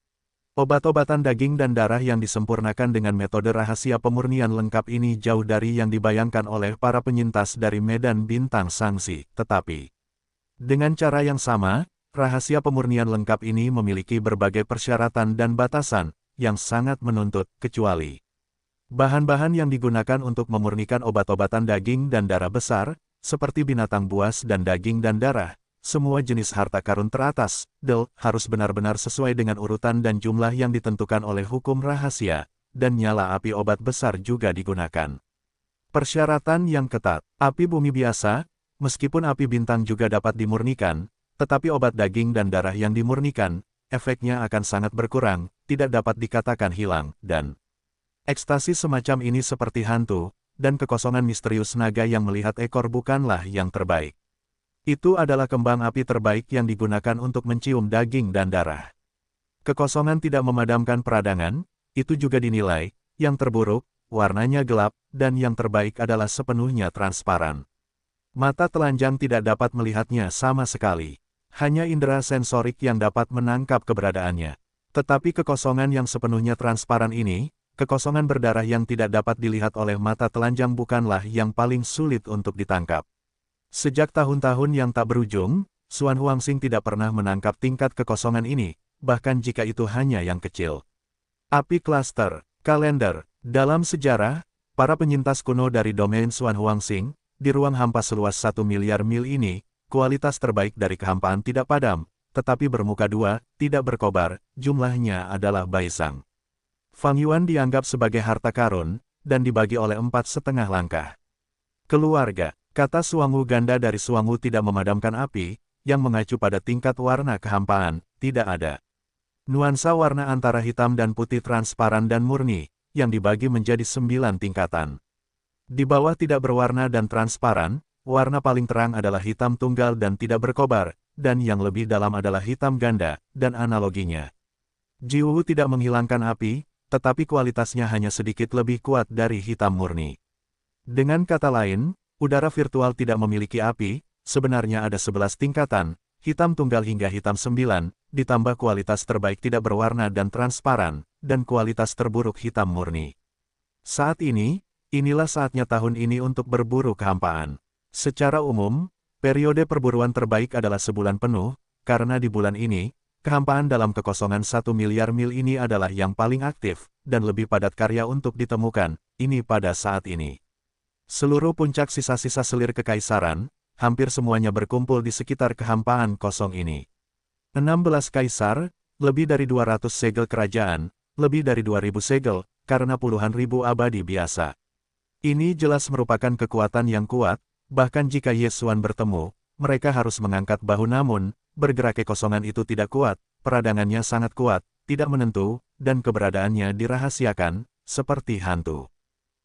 Obat-obatan daging dan darah yang disempurnakan dengan metode rahasia pemurnian lengkap ini jauh dari yang dibayangkan oleh para penyintas dari medan bintang Sangsi, tetapi dengan cara yang sama, rahasia pemurnian lengkap ini memiliki berbagai persyaratan dan batasan, yang sangat menuntut, kecuali bahan-bahan yang digunakan untuk memurnikan obat-obatan daging dan darah besar, seperti binatang buas dan daging dan darah, semua jenis harta karun teratas, harus benar-benar sesuai dengan urutan dan jumlah yang ditentukan oleh hukum rahasia, dan nyala api obat besar juga digunakan. Persyaratan yang ketat, api bumi biasa, meskipun api bintang juga dapat dimurnikan, tetapi obat daging dan darah yang dimurnikan, efeknya akan sangat berkurang, tidak dapat dikatakan hilang, dan ekstasi semacam ini seperti hantu, dan kekosongan misterius naga yang melihat ekor bukanlah yang terbaik. Itu adalah kembang api terbaik yang digunakan untuk mencium daging dan darah. Kekosongan tidak memadamkan peradangan, itu juga dinilai, yang terburuk, warnanya gelap, dan yang terbaik adalah sepenuhnya transparan. Mata telanjang tidak dapat melihatnya sama sekali. Hanya indera sensorik yang dapat menangkap keberadaannya. Tetapi kekosongan yang sepenuhnya transparan ini, kekosongan berdarah yang tidak dapat dilihat oleh mata telanjang bukanlah yang paling sulit untuk ditangkap. Sejak tahun-tahun yang tak berujung, Xuan Huangsing tidak pernah menangkap tingkat kekosongan ini, bahkan jika itu hanya yang kecil. Api klaster, kalender, dalam sejarah, para penyintas kuno dari domain Xuan Huangsing, di ruang hampa seluas 1 miliar mil ini, kualitas terbaik dari kehampaan tidak padam, tetapi bermuka dua, tidak berkobar, jumlahnya adalah Baisang. Fang Yuan dianggap sebagai harta karun, dan dibagi oleh 4,5 langkah. Keluarga, kata Suangu ganda dari Suangu tidak memadamkan api, yang mengacu pada tingkat warna kehampaan, tidak ada. Nuansa warna antara hitam dan putih transparan dan murni, yang dibagi menjadi 9 tingkatan. Di bawah tidak berwarna dan transparan, warna paling terang adalah hitam tunggal dan tidak berkobar, dan yang lebih dalam adalah hitam ganda, dan analoginya. Jiwu tidak menghilangkan api, tetapi kualitasnya hanya sedikit lebih kuat dari hitam murni. Dengan kata lain, udara virtual tidak memiliki api, sebenarnya ada 11 tingkatan, hitam tunggal hingga hitam 9, ditambah kualitas terbaik tidak berwarna dan transparan, dan kualitas terburuk hitam murni. Saat ini, inilah saatnya tahun ini untuk berburu kehampaan. Secara umum, periode perburuan terbaik adalah sebulan penuh, karena di bulan ini, kehampaan dalam kekosongan 1 miliar mil ini adalah yang paling aktif, dan lebih padat karya untuk ditemukan, ini pada saat ini. Seluruh puncak sisa-sisa selir kekaisaran, hampir semuanya berkumpul di sekitar kehampaan kosong ini. 16 kaisar, lebih dari 200 segel kerajaan, lebih dari 2000 segel, karena puluhan ribu abadi biasa. Ini jelas merupakan kekuatan yang kuat, bahkan jika Yesuan bertemu, mereka harus mengangkat bahu namun, bergerak kekosongan itu tidak kuat, peradangannya sangat kuat, tidak menentu, dan keberadaannya dirahasiakan, seperti hantu.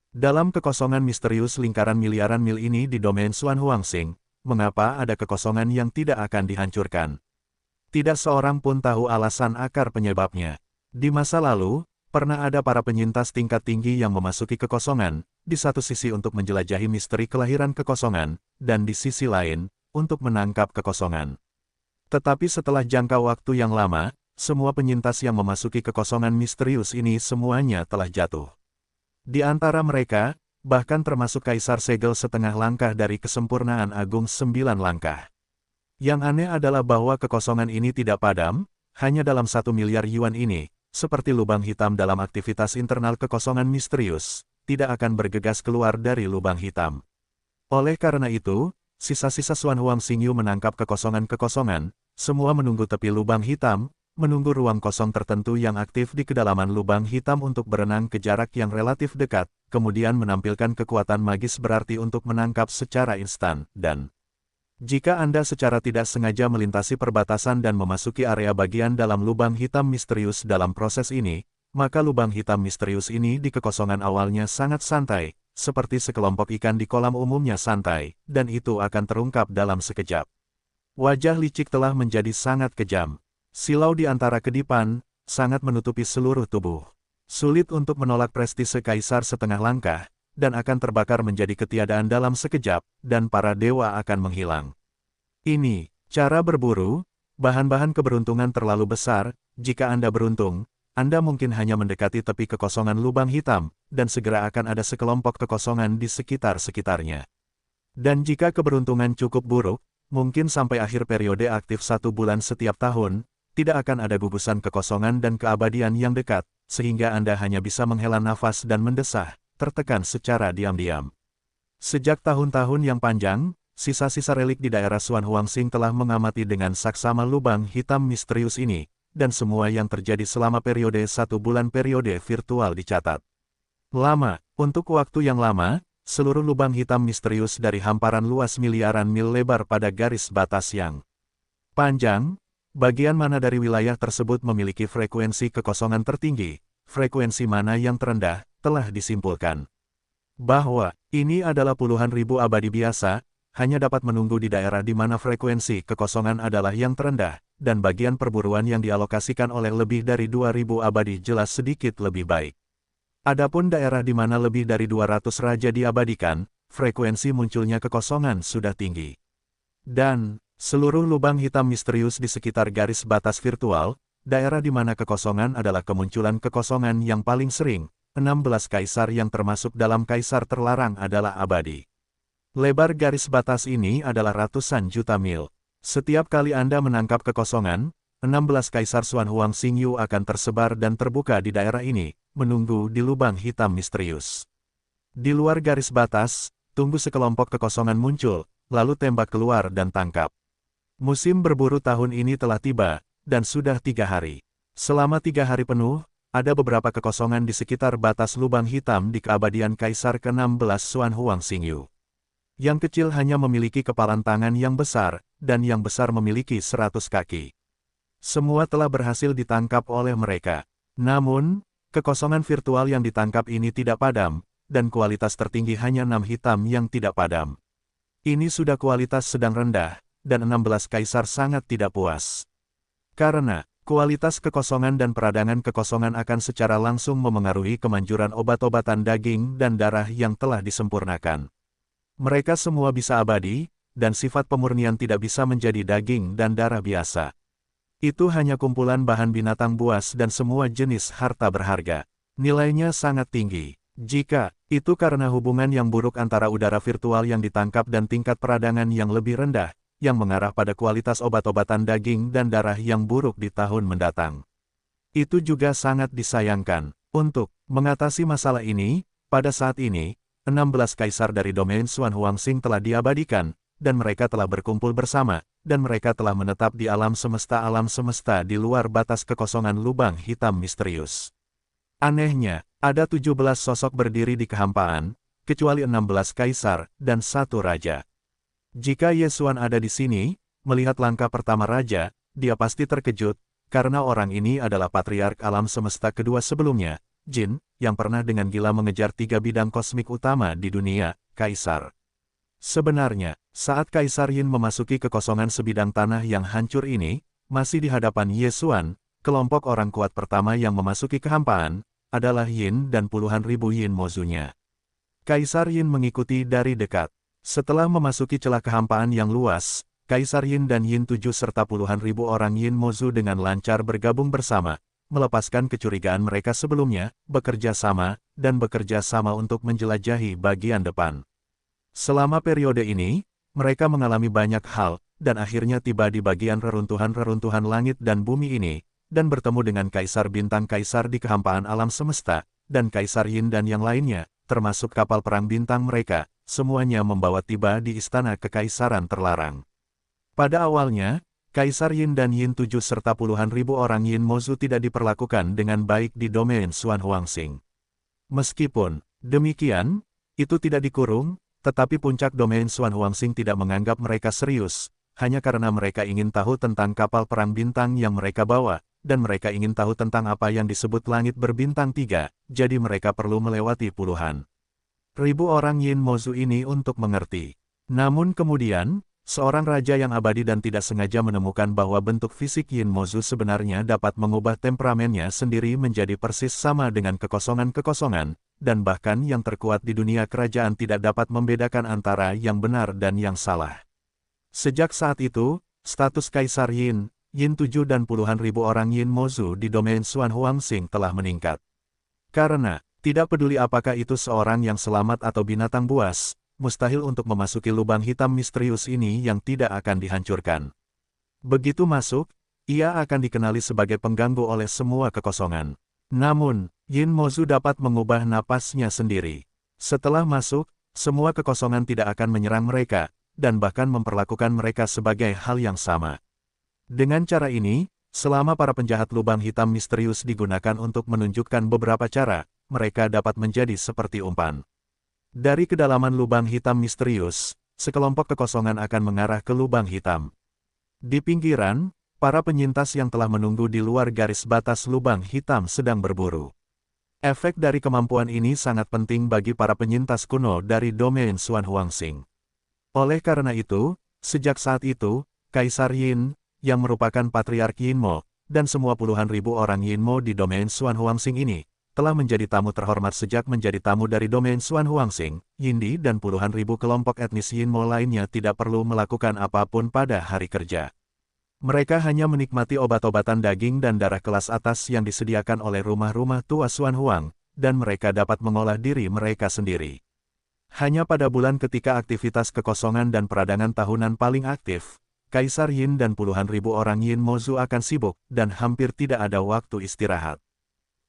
Dalam kekosongan misterius lingkaran miliaran mil ini di domain Xuan Huangxing, mengapa ada kekosongan yang tidak akan dihancurkan? Tidak seorang pun tahu alasan akar penyebabnya. Di masa lalu, pernah ada para penyintas tingkat tinggi yang memasuki kekosongan, di satu sisi untuk menjelajahi misteri kelahiran kekosongan, dan di sisi lain, untuk menangkap kekosongan. Tetapi setelah jangka waktu yang lama, semua penyintas yang memasuki kekosongan misterius ini semuanya telah jatuh. Di antara mereka, bahkan termasuk Kaisar Segel setengah langkah dari kesempurnaan agung 9 langkah. Yang aneh adalah bahwa kekosongan ini tidak padam, hanya dalam 1 miliar yuan ini, seperti lubang hitam dalam aktivitas internal kekosongan misterius, tidak akan bergegas keluar dari lubang hitam. Oleh karena itu, sisa-sisa Xuan Huangxingyu menangkap kekosongan-kekosongan, semua menunggu tepi lubang hitam, menunggu ruang kosong tertentu yang aktif di kedalaman lubang hitam untuk berenang ke jarak yang relatif dekat, kemudian menampilkan kekuatan magis berarti untuk menangkap secara instan, dan jika Anda secara tidak sengaja melintasi perbatasan dan memasuki area bagian dalam lubang hitam misterius dalam proses ini, maka lubang hitam misterius ini di kekosongan awalnya sangat santai, seperti sekelompok ikan di kolam umumnya santai, dan itu akan terungkap dalam sekejap. Wajah licik telah menjadi sangat kejam. Silau di antara kedipan, sangat menutupi seluruh tubuh. Sulit untuk menolak prestise Kaisar setengah langkah, dan akan terbakar menjadi ketiadaan dalam sekejap, dan para dewa akan menghilang. Ini, cara berburu, bahan-bahan keberuntungan terlalu besar, jika Anda beruntung, Anda mungkin hanya mendekati tepi kekosongan lubang hitam, dan segera akan ada sekelompok kekosongan di sekitar-sekitarnya. Dan jika keberuntungan cukup buruk, mungkin sampai akhir periode aktif 1 bulan setiap tahun, tidak akan ada gugusan kekosongan dan keabadian yang dekat, sehingga Anda hanya bisa menghela nafas dan mendesah, tertekan secara diam-diam. Sejak tahun-tahun yang panjang, sisa-sisa relik di daerah Xuan Huangxing telah mengamati dengan saksama lubang hitam misterius ini, dan semua yang terjadi selama periode 1 bulan periode virtual dicatat. Lama, untuk waktu yang lama, seluruh lubang hitam misterius dari hamparan luas miliaran mil lebar pada garis batas yang panjang. Bagian mana dari wilayah tersebut memiliki frekuensi kekosongan tertinggi, frekuensi mana yang terendah, telah disimpulkan bahwa ini adalah puluhan ribu abadi biasa, hanya dapat menunggu di daerah di mana frekuensi kekosongan adalah yang terendah, dan bagian perburuan yang dialokasikan oleh lebih dari 2000 abadi jelas sedikit lebih baik. Adapun daerah di mana lebih dari 200 raja diabadikan, frekuensi munculnya kekosongan sudah tinggi. Dan seluruh lubang hitam misterius di sekitar garis batas virtual, daerah di mana kekosongan adalah kemunculan kekosongan yang paling sering, 16 kaisar yang termasuk dalam kaisar terlarang adalah abadi. Lebar garis batas ini adalah ratusan juta mil. Setiap kali Anda menangkap kekosongan, 16 kaisar Xuan Huangxingyu akan tersebar dan terbuka di daerah ini, menunggu di lubang hitam misterius. Di luar garis batas, tunggu sekelompok kekosongan muncul, lalu tembak keluar dan tangkap. Musim berburu tahun ini telah tiba, dan sudah 3 hari. Selama 3 hari penuh, ada beberapa kekosongan di sekitar batas lubang hitam di keabadian Kaisar ke-16 Xuan Huangxingyu. Yang kecil hanya memiliki kepalan tangan yang besar, dan yang besar memiliki 100 kaki. Semua telah berhasil ditangkap oleh mereka. Namun, kekosongan virtual yang ditangkap ini tidak padam, dan kualitas tertinggi hanya 6 hitam yang tidak padam. Ini sudah kualitas sedang rendah, dan 16 kaisar sangat tidak puas. Karena, kualitas kekosongan dan peradangan kekosongan akan secara langsung memengaruhi kemanjuran obat-obatan daging dan darah yang telah disempurnakan. Mereka semua bisa abadi, dan sifat pemurnian tidak bisa menjadi daging dan darah biasa. Itu hanya kumpulan bahan binatang buas dan semua jenis harta berharga. Nilainya sangat tinggi. Jika itu karena hubungan yang buruk antara udara virtual yang ditangkap dan tingkat peradangan yang lebih rendah, yang mengarah pada kualitas obat-obatan daging dan darah yang buruk di tahun mendatang. Itu juga sangat disayangkan. Untuk mengatasi masalah ini, pada saat ini, 16 kaisar dari domain Xuan Huangxing telah diabadikan, dan mereka telah berkumpul bersama, dan mereka telah menetap di alam semesta di luar batas kekosongan lubang hitam misterius. Anehnya, ada 17 sosok berdiri di kehampaan, kecuali 16 kaisar, dan 1 raja. Jika Ye Xuan ada di sini, melihat langkah pertama raja, dia pasti terkejut, karena orang ini adalah patriark alam semesta kedua sebelumnya, Jin, yang pernah dengan gila mengejar 3 bidang kosmik utama di dunia, Kaisar. Sebenarnya, saat Kaisar Yin memasuki kekosongan sebidang tanah yang hancur ini, masih di hadapan Ye Xuan, kelompok orang kuat pertama yang memasuki kehampaan, adalah Yin dan puluhan ribu Yin Mozu-nya. Kaisar Yin mengikuti dari dekat. Setelah memasuki celah kehampaan yang luas, Kaisar Yin dan Yin 7 serta puluhan ribu orang Yin Mozu dengan lancar bergabung bersama, melepaskan kecurigaan mereka sebelumnya, bekerja sama untuk menjelajahi bagian depan. Selama periode ini, mereka mengalami banyak hal, dan akhirnya tiba di bagian reruntuhan-reruntuhan langit dan bumi ini, dan bertemu dengan Kaisar Bintang Kaisar di kehampaan alam semesta, dan Kaisar Yin dan yang lainnya, termasuk kapal perang bintang mereka, semuanya membawa tiba di istana kekaisaran terlarang. Pada awalnya, Kaisar Yin dan Yin 7 serta puluhan ribu orang Yin Mozu tidak diperlakukan dengan baik di domain Xuan Huangxing. Meskipun demikian, itu tidak dikurung, tetapi puncak domain Xuan Huangxing tidak menganggap mereka serius, hanya karena mereka ingin tahu tentang kapal perang bintang yang mereka bawa, dan mereka ingin tahu tentang apa yang disebut langit berbintang 3, jadi mereka perlu melewati puluhan ribu orang Yin Mozu ini untuk mengerti. Namun kemudian, seorang raja yang abadi dan tidak sengaja menemukan bahwa bentuk fisik Yin Mozu sebenarnya dapat mengubah temperamennya sendiri menjadi persis sama dengan kekosongan-kekosongan, dan bahkan yang terkuat di dunia kerajaan tidak dapat membedakan antara yang benar dan yang salah. Sejak saat itu, status Kaisar Yin, Yin 7 dan puluhan ribu orang Yin Mozu di domain Xuan Huangxing telah meningkat. Karena, tidak peduli apakah itu seorang yang selamat atau binatang buas, mustahil untuk memasuki lubang hitam misterius ini yang tidak akan dihancurkan. Begitu masuk, ia akan dikenali sebagai pengganggu oleh semua kekosongan. Namun, Yin Mozu dapat mengubah napasnya sendiri. Setelah masuk, semua kekosongan tidak akan menyerang mereka, dan bahkan memperlakukan mereka sebagai hal yang sama. Dengan cara ini, selama para penjahat lubang hitam misterius digunakan untuk menunjukkan beberapa cara, mereka dapat menjadi seperti umpan. Dari kedalaman lubang hitam misterius, sekelompok kekosongan akan mengarah ke lubang hitam. Di pinggiran, para penyintas yang telah menunggu di luar garis batas lubang hitam sedang berburu. Efek dari kemampuan ini sangat penting bagi para penyintas kuno dari domain Xuan Huangxing. Oleh karena itu, sejak saat itu, Kaisar Yin, yang merupakan Patriark Yinmo, dan semua puluhan ribu orang Yinmo di domain Xuan Huangxing ini, telah menjadi tamu terhormat sejak menjadi tamu dari domain Xuan Huangxing. Yindi dan puluhan ribu kelompok etnis Yinmo lainnya tidak perlu melakukan apapun pada hari kerja. Mereka hanya menikmati obat-obatan daging dan darah kelas atas yang disediakan oleh rumah-rumah tua Xuan Huang, dan mereka dapat mengolah diri mereka sendiri. Hanya pada bulan ketika aktivitas kekosongan dan peradangan tahunan paling aktif, Kaisar Yin dan puluhan ribu orang Yin Mozu akan sibuk, dan hampir tidak ada waktu istirahat.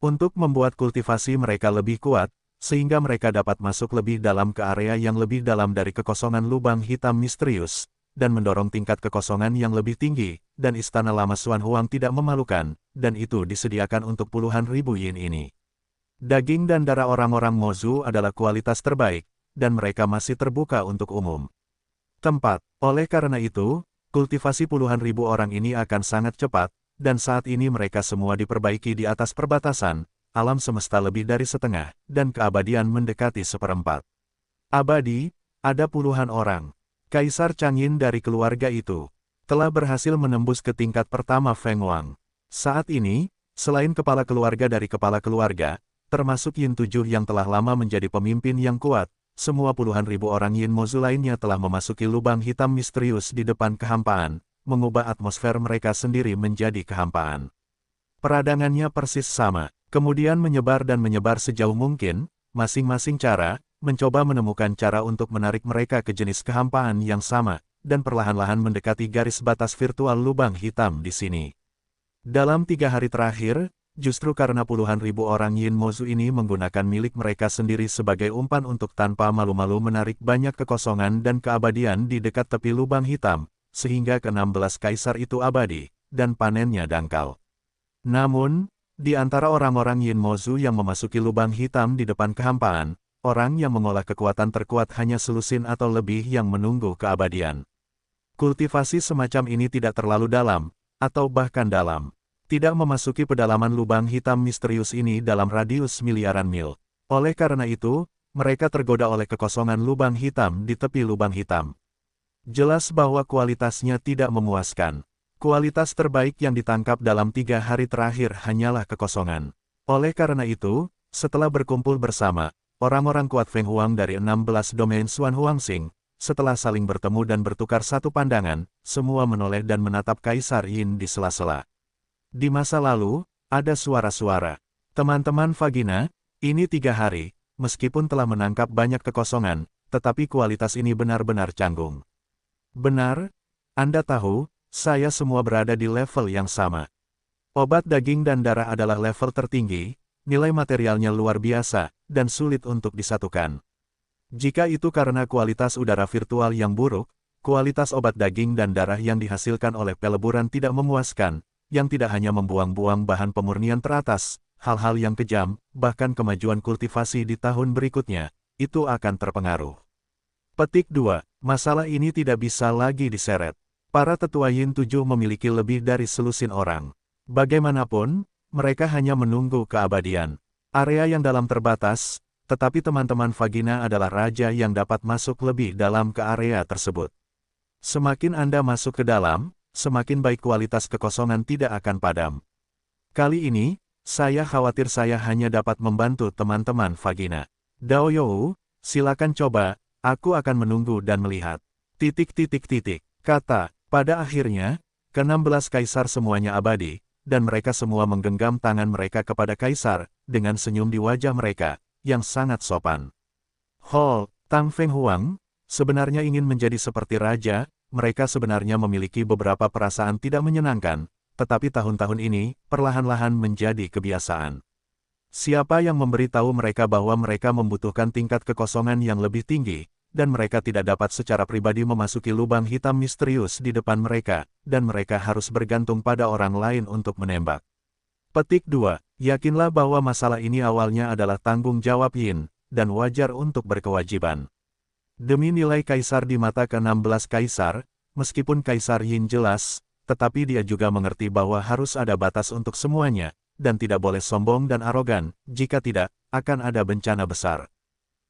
Untuk membuat kultivasi mereka lebih kuat, sehingga mereka dapat masuk lebih dalam ke area yang lebih dalam dari kekosongan lubang hitam misterius, dan mendorong tingkat kekosongan yang lebih tinggi, dan istana lama Xuan Huang tidak memalukan, dan itu disediakan untuk puluhan ribu Yin ini. Daging dan darah orang-orang Mozu adalah kualitas terbaik, dan mereka masih terbuka untuk umum. Oleh karena itu, kultivasi puluhan ribu orang ini akan sangat cepat, dan saat ini mereka semua diperbaiki di atas perbatasan, alam semesta lebih dari setengah, dan keabadian mendekati seperempat. Abadi, ada puluhan orang. Kaisar Changyin dari keluarga itu, telah berhasil menembus ke tingkat pertama Feng Wang. Saat ini, selain kepala keluarga dari kepala keluarga, termasuk Yin 7 yang telah lama menjadi pemimpin yang kuat, semua puluhan ribu orang Yin Mozu lainnya telah memasuki lubang hitam misterius di depan kehampaan, mengubah atmosfer mereka sendiri menjadi kehampaan. Peradangannya persis sama, kemudian menyebar dan menyebar sejauh mungkin, masing-masing cara, mencoba menemukan cara untuk menarik mereka ke jenis kehampaan yang sama, dan perlahan-lahan mendekati garis batas virtual lubang hitam di sini. Dalam 3 hari terakhir, justru karena puluhan ribu orang Yin Mozu ini menggunakan milik mereka sendiri sebagai umpan untuk tanpa malu-malu menarik banyak kekosongan dan keabadian di dekat tepi lubang hitam, sehingga ke-16 kaisar itu abadi, dan panennya dangkal. Namun, di antara orang-orang Yin Mozu yang memasuki lubang hitam di depan kehampaan, orang yang mengolah kekuatan terkuat hanya selusin atau lebih yang menunggu keabadian. Kultivasi semacam ini tidak terlalu dalam, atau bahkan dalam. tidak memasuki pedalaman lubang hitam misterius ini dalam radius miliaran mil. Oleh karena itu, mereka tergoda oleh kekosongan lubang hitam di tepi lubang hitam. Jelas bahwa kualitasnya tidak memuaskan. Kualitas terbaik yang ditangkap dalam 3 hari terakhir hanyalah kekosongan. Oleh karena itu, setelah berkumpul bersama, orang-orang kuat Feng Huang dari 16 domain Xuan Huangsing, setelah saling bertemu dan bertukar satu pandangan, semua menoleh dan menatap Kaisar Yin di sela-sela. Di masa lalu, ada suara-suara. Teman-teman Vagina, ini 3 hari, meskipun telah menangkap banyak kekosongan, tetapi kualitas ini benar-benar canggung. Benar, Anda tahu, saya semua berada di level yang sama. Obat daging dan darah adalah level tertinggi, nilai materialnya luar biasa, dan sulit untuk disatukan. Jika itu karena kualitas udara virtual yang buruk, kualitas obat daging dan darah yang dihasilkan oleh peleburan tidak memuaskan, yang tidak hanya membuang-buang bahan pemurnian teratas, hal-hal yang kejam, bahkan kemajuan kultivasi di tahun berikutnya, itu akan terpengaruh. Petik 2. Masalah ini tidak bisa lagi diseret. Para tetua Yin 7 memiliki lebih dari selusin orang. Bagaimanapun, mereka hanya menunggu keabadian. Area yang dalam terbatas, tetapi teman-teman Vagina adalah raja yang dapat masuk lebih dalam ke area tersebut. Semakin Anda masuk ke dalam, semakin baik kualitas kekosongan tidak akan padam. Kali ini, saya khawatir saya hanya dapat membantu teman-teman Vagina. Dao You, silakan coba, aku akan menunggu dan melihat. Kata, pada akhirnya, ke-16 kaisar semuanya abadi, dan mereka semua menggenggam tangan mereka kepada kaisar, dengan senyum di wajah mereka, yang sangat sopan. Tang Feng Huang, sebenarnya ingin menjadi seperti raja, mereka sebenarnya memiliki beberapa perasaan tidak menyenangkan, tetapi tahun-tahun ini, perlahan-lahan menjadi kebiasaan. Siapa yang memberitahu mereka bahwa mereka membutuhkan tingkat kekosongan yang lebih tinggi, dan mereka tidak dapat secara pribadi memasuki lubang hitam misterius di depan mereka, dan mereka harus bergantung pada orang lain untuk menembak. Petik 2. Yakinlah bahwa masalah ini awalnya adalah tanggung jawab Yin, dan wajar untuk berkewajiban. Demi nilai kaisar di mata ke-16 kaisar, meskipun kaisar Yin jelas, tetapi dia juga mengerti bahwa harus ada batas untuk semuanya, dan tidak boleh sombong dan arogan, jika tidak, akan ada bencana besar.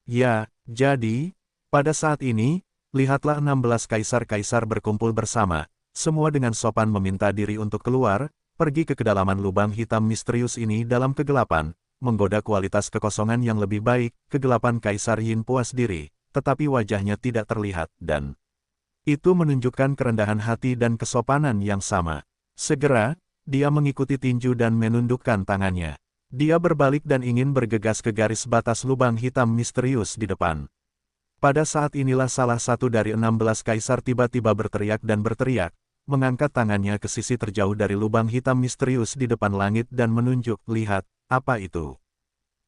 Ya, jadi, pada saat ini, lihatlah 16 kaisar-kaisar berkumpul bersama, semua dengan sopan meminta diri untuk keluar, pergi ke kedalaman lubang hitam misterius ini dalam kegelapan, menggoda kualitas kekosongan yang lebih baik, kegelapan Kaisar Yin puas diri, tetapi wajahnya tidak terlihat, dan itu menunjukkan kerendahan hati dan kesopanan yang sama. Segera, dia mengikuti tinju dan menundukkan tangannya. Dia berbalik dan ingin bergegas ke garis batas lubang hitam misterius di depan. Pada saat inilah salah satu dari 16 kaisar tiba-tiba berteriak dan berteriak, mengangkat tangannya ke sisi terjauh dari lubang hitam misterius di depan langit dan menunjuk, lihat, apa itu?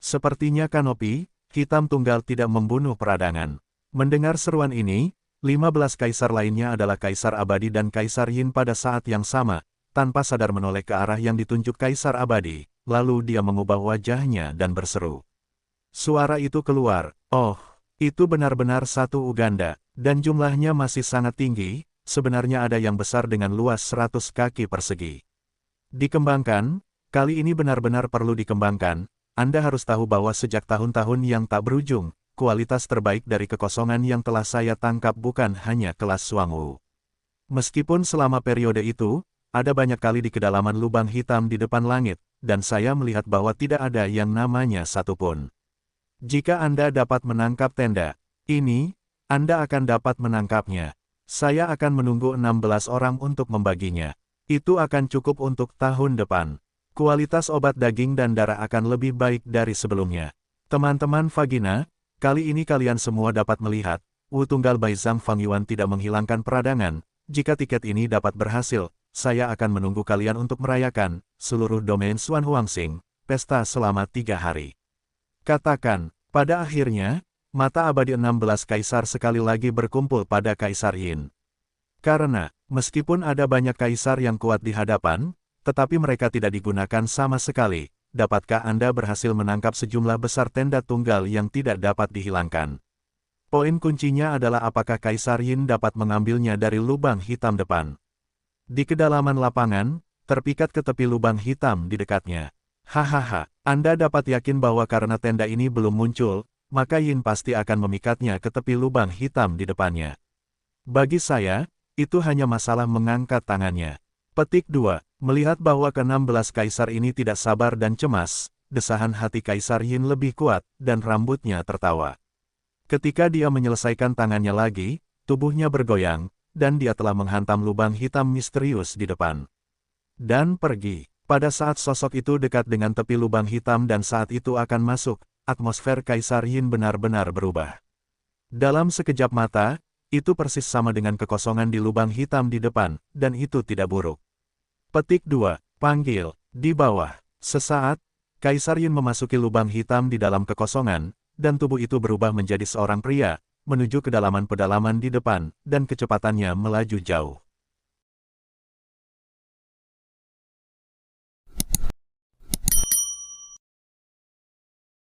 Sepertinya kanopi hitam tunggal tidak membunuh peradangan. Mendengar seruan ini, 15 kaisar lainnya adalah kaisar abadi dan kaisar Yin pada saat yang sama, tanpa sadar menoleh ke arah yang ditunjuk kaisar abadi, lalu dia mengubah wajahnya dan berseru. Suara itu keluar, oh, itu benar-benar satu Uganda, dan jumlahnya masih sangat tinggi, sebenarnya ada yang besar dengan luas 100 kaki persegi. Dikembangkan, kali ini benar-benar perlu dikembangkan, Anda harus tahu bahwa sejak tahun-tahun yang tak berujung, kualitas terbaik dari kekosongan yang telah saya tangkap bukan hanya kelas Suangwu. Meskipun selama periode itu, ada banyak kali di kedalaman lubang hitam di depan langit, dan saya melihat bahwa tidak ada yang namanya satupun. Jika Anda dapat menangkap tenda ini, Anda akan dapat menangkapnya. Saya akan menunggu 16 orang untuk membaginya. Itu akan cukup untuk tahun depan. Kualitas obat daging dan darah akan lebih baik dari sebelumnya. Teman-teman Vagina, kali ini kalian semua dapat melihat, Wu Tunggal Bai Zhang Fang Yuan tidak menghilangkan peradangan. Jika tiket ini dapat berhasil, saya akan menunggu kalian untuk merayakan seluruh domain Xuan Huangsing, pesta selama 3 hari. Katakan, pada akhirnya, mata abadi 16 kaisar sekali lagi berkumpul pada Kaisar Yin. Karena, meskipun ada banyak kaisar yang kuat di hadapan, tetapi mereka tidak digunakan sama sekali, dapatkah Anda berhasil menangkap sejumlah besar tenda tunggal yang tidak dapat dihilangkan? Poin kuncinya adalah apakah Kaisar Yin dapat mengambilnya dari lubang hitam depan. Di kedalaman lapangan, terpikat ke tepi lubang hitam di dekatnya. Hahaha, Anda dapat yakin bahwa karena tenda ini belum muncul, maka Yin pasti akan memikatnya ke tepi lubang hitam di depannya. Bagi saya, itu hanya masalah mengangkat tangannya. Petik 2. Melihat bahwa ke-16 kaisar ini tidak sabar dan cemas, desahan hati Kaisar Yin lebih kuat, dan rambutnya tertawa. Ketika dia menyelesaikan tangannya lagi, tubuhnya bergoyang, dan dia telah menghantam lubang hitam misterius di depan. Dan pergi. Pada saat sosok itu dekat dengan tepi lubang hitam dan saat itu akan masuk, atmosfer Kaisar Yin benar-benar berubah. Dalam sekejap mata, itu persis sama dengan kekosongan di lubang hitam di depan, dan itu tidak buruk. Petik 2. Panggil. Di bawah. Sesaat, Kaisar Yin memasuki lubang hitam di dalam kekosongan, dan tubuh itu berubah menjadi seorang pria, menuju kedalaman pedalaman di depan, dan kecepatannya melaju jauh.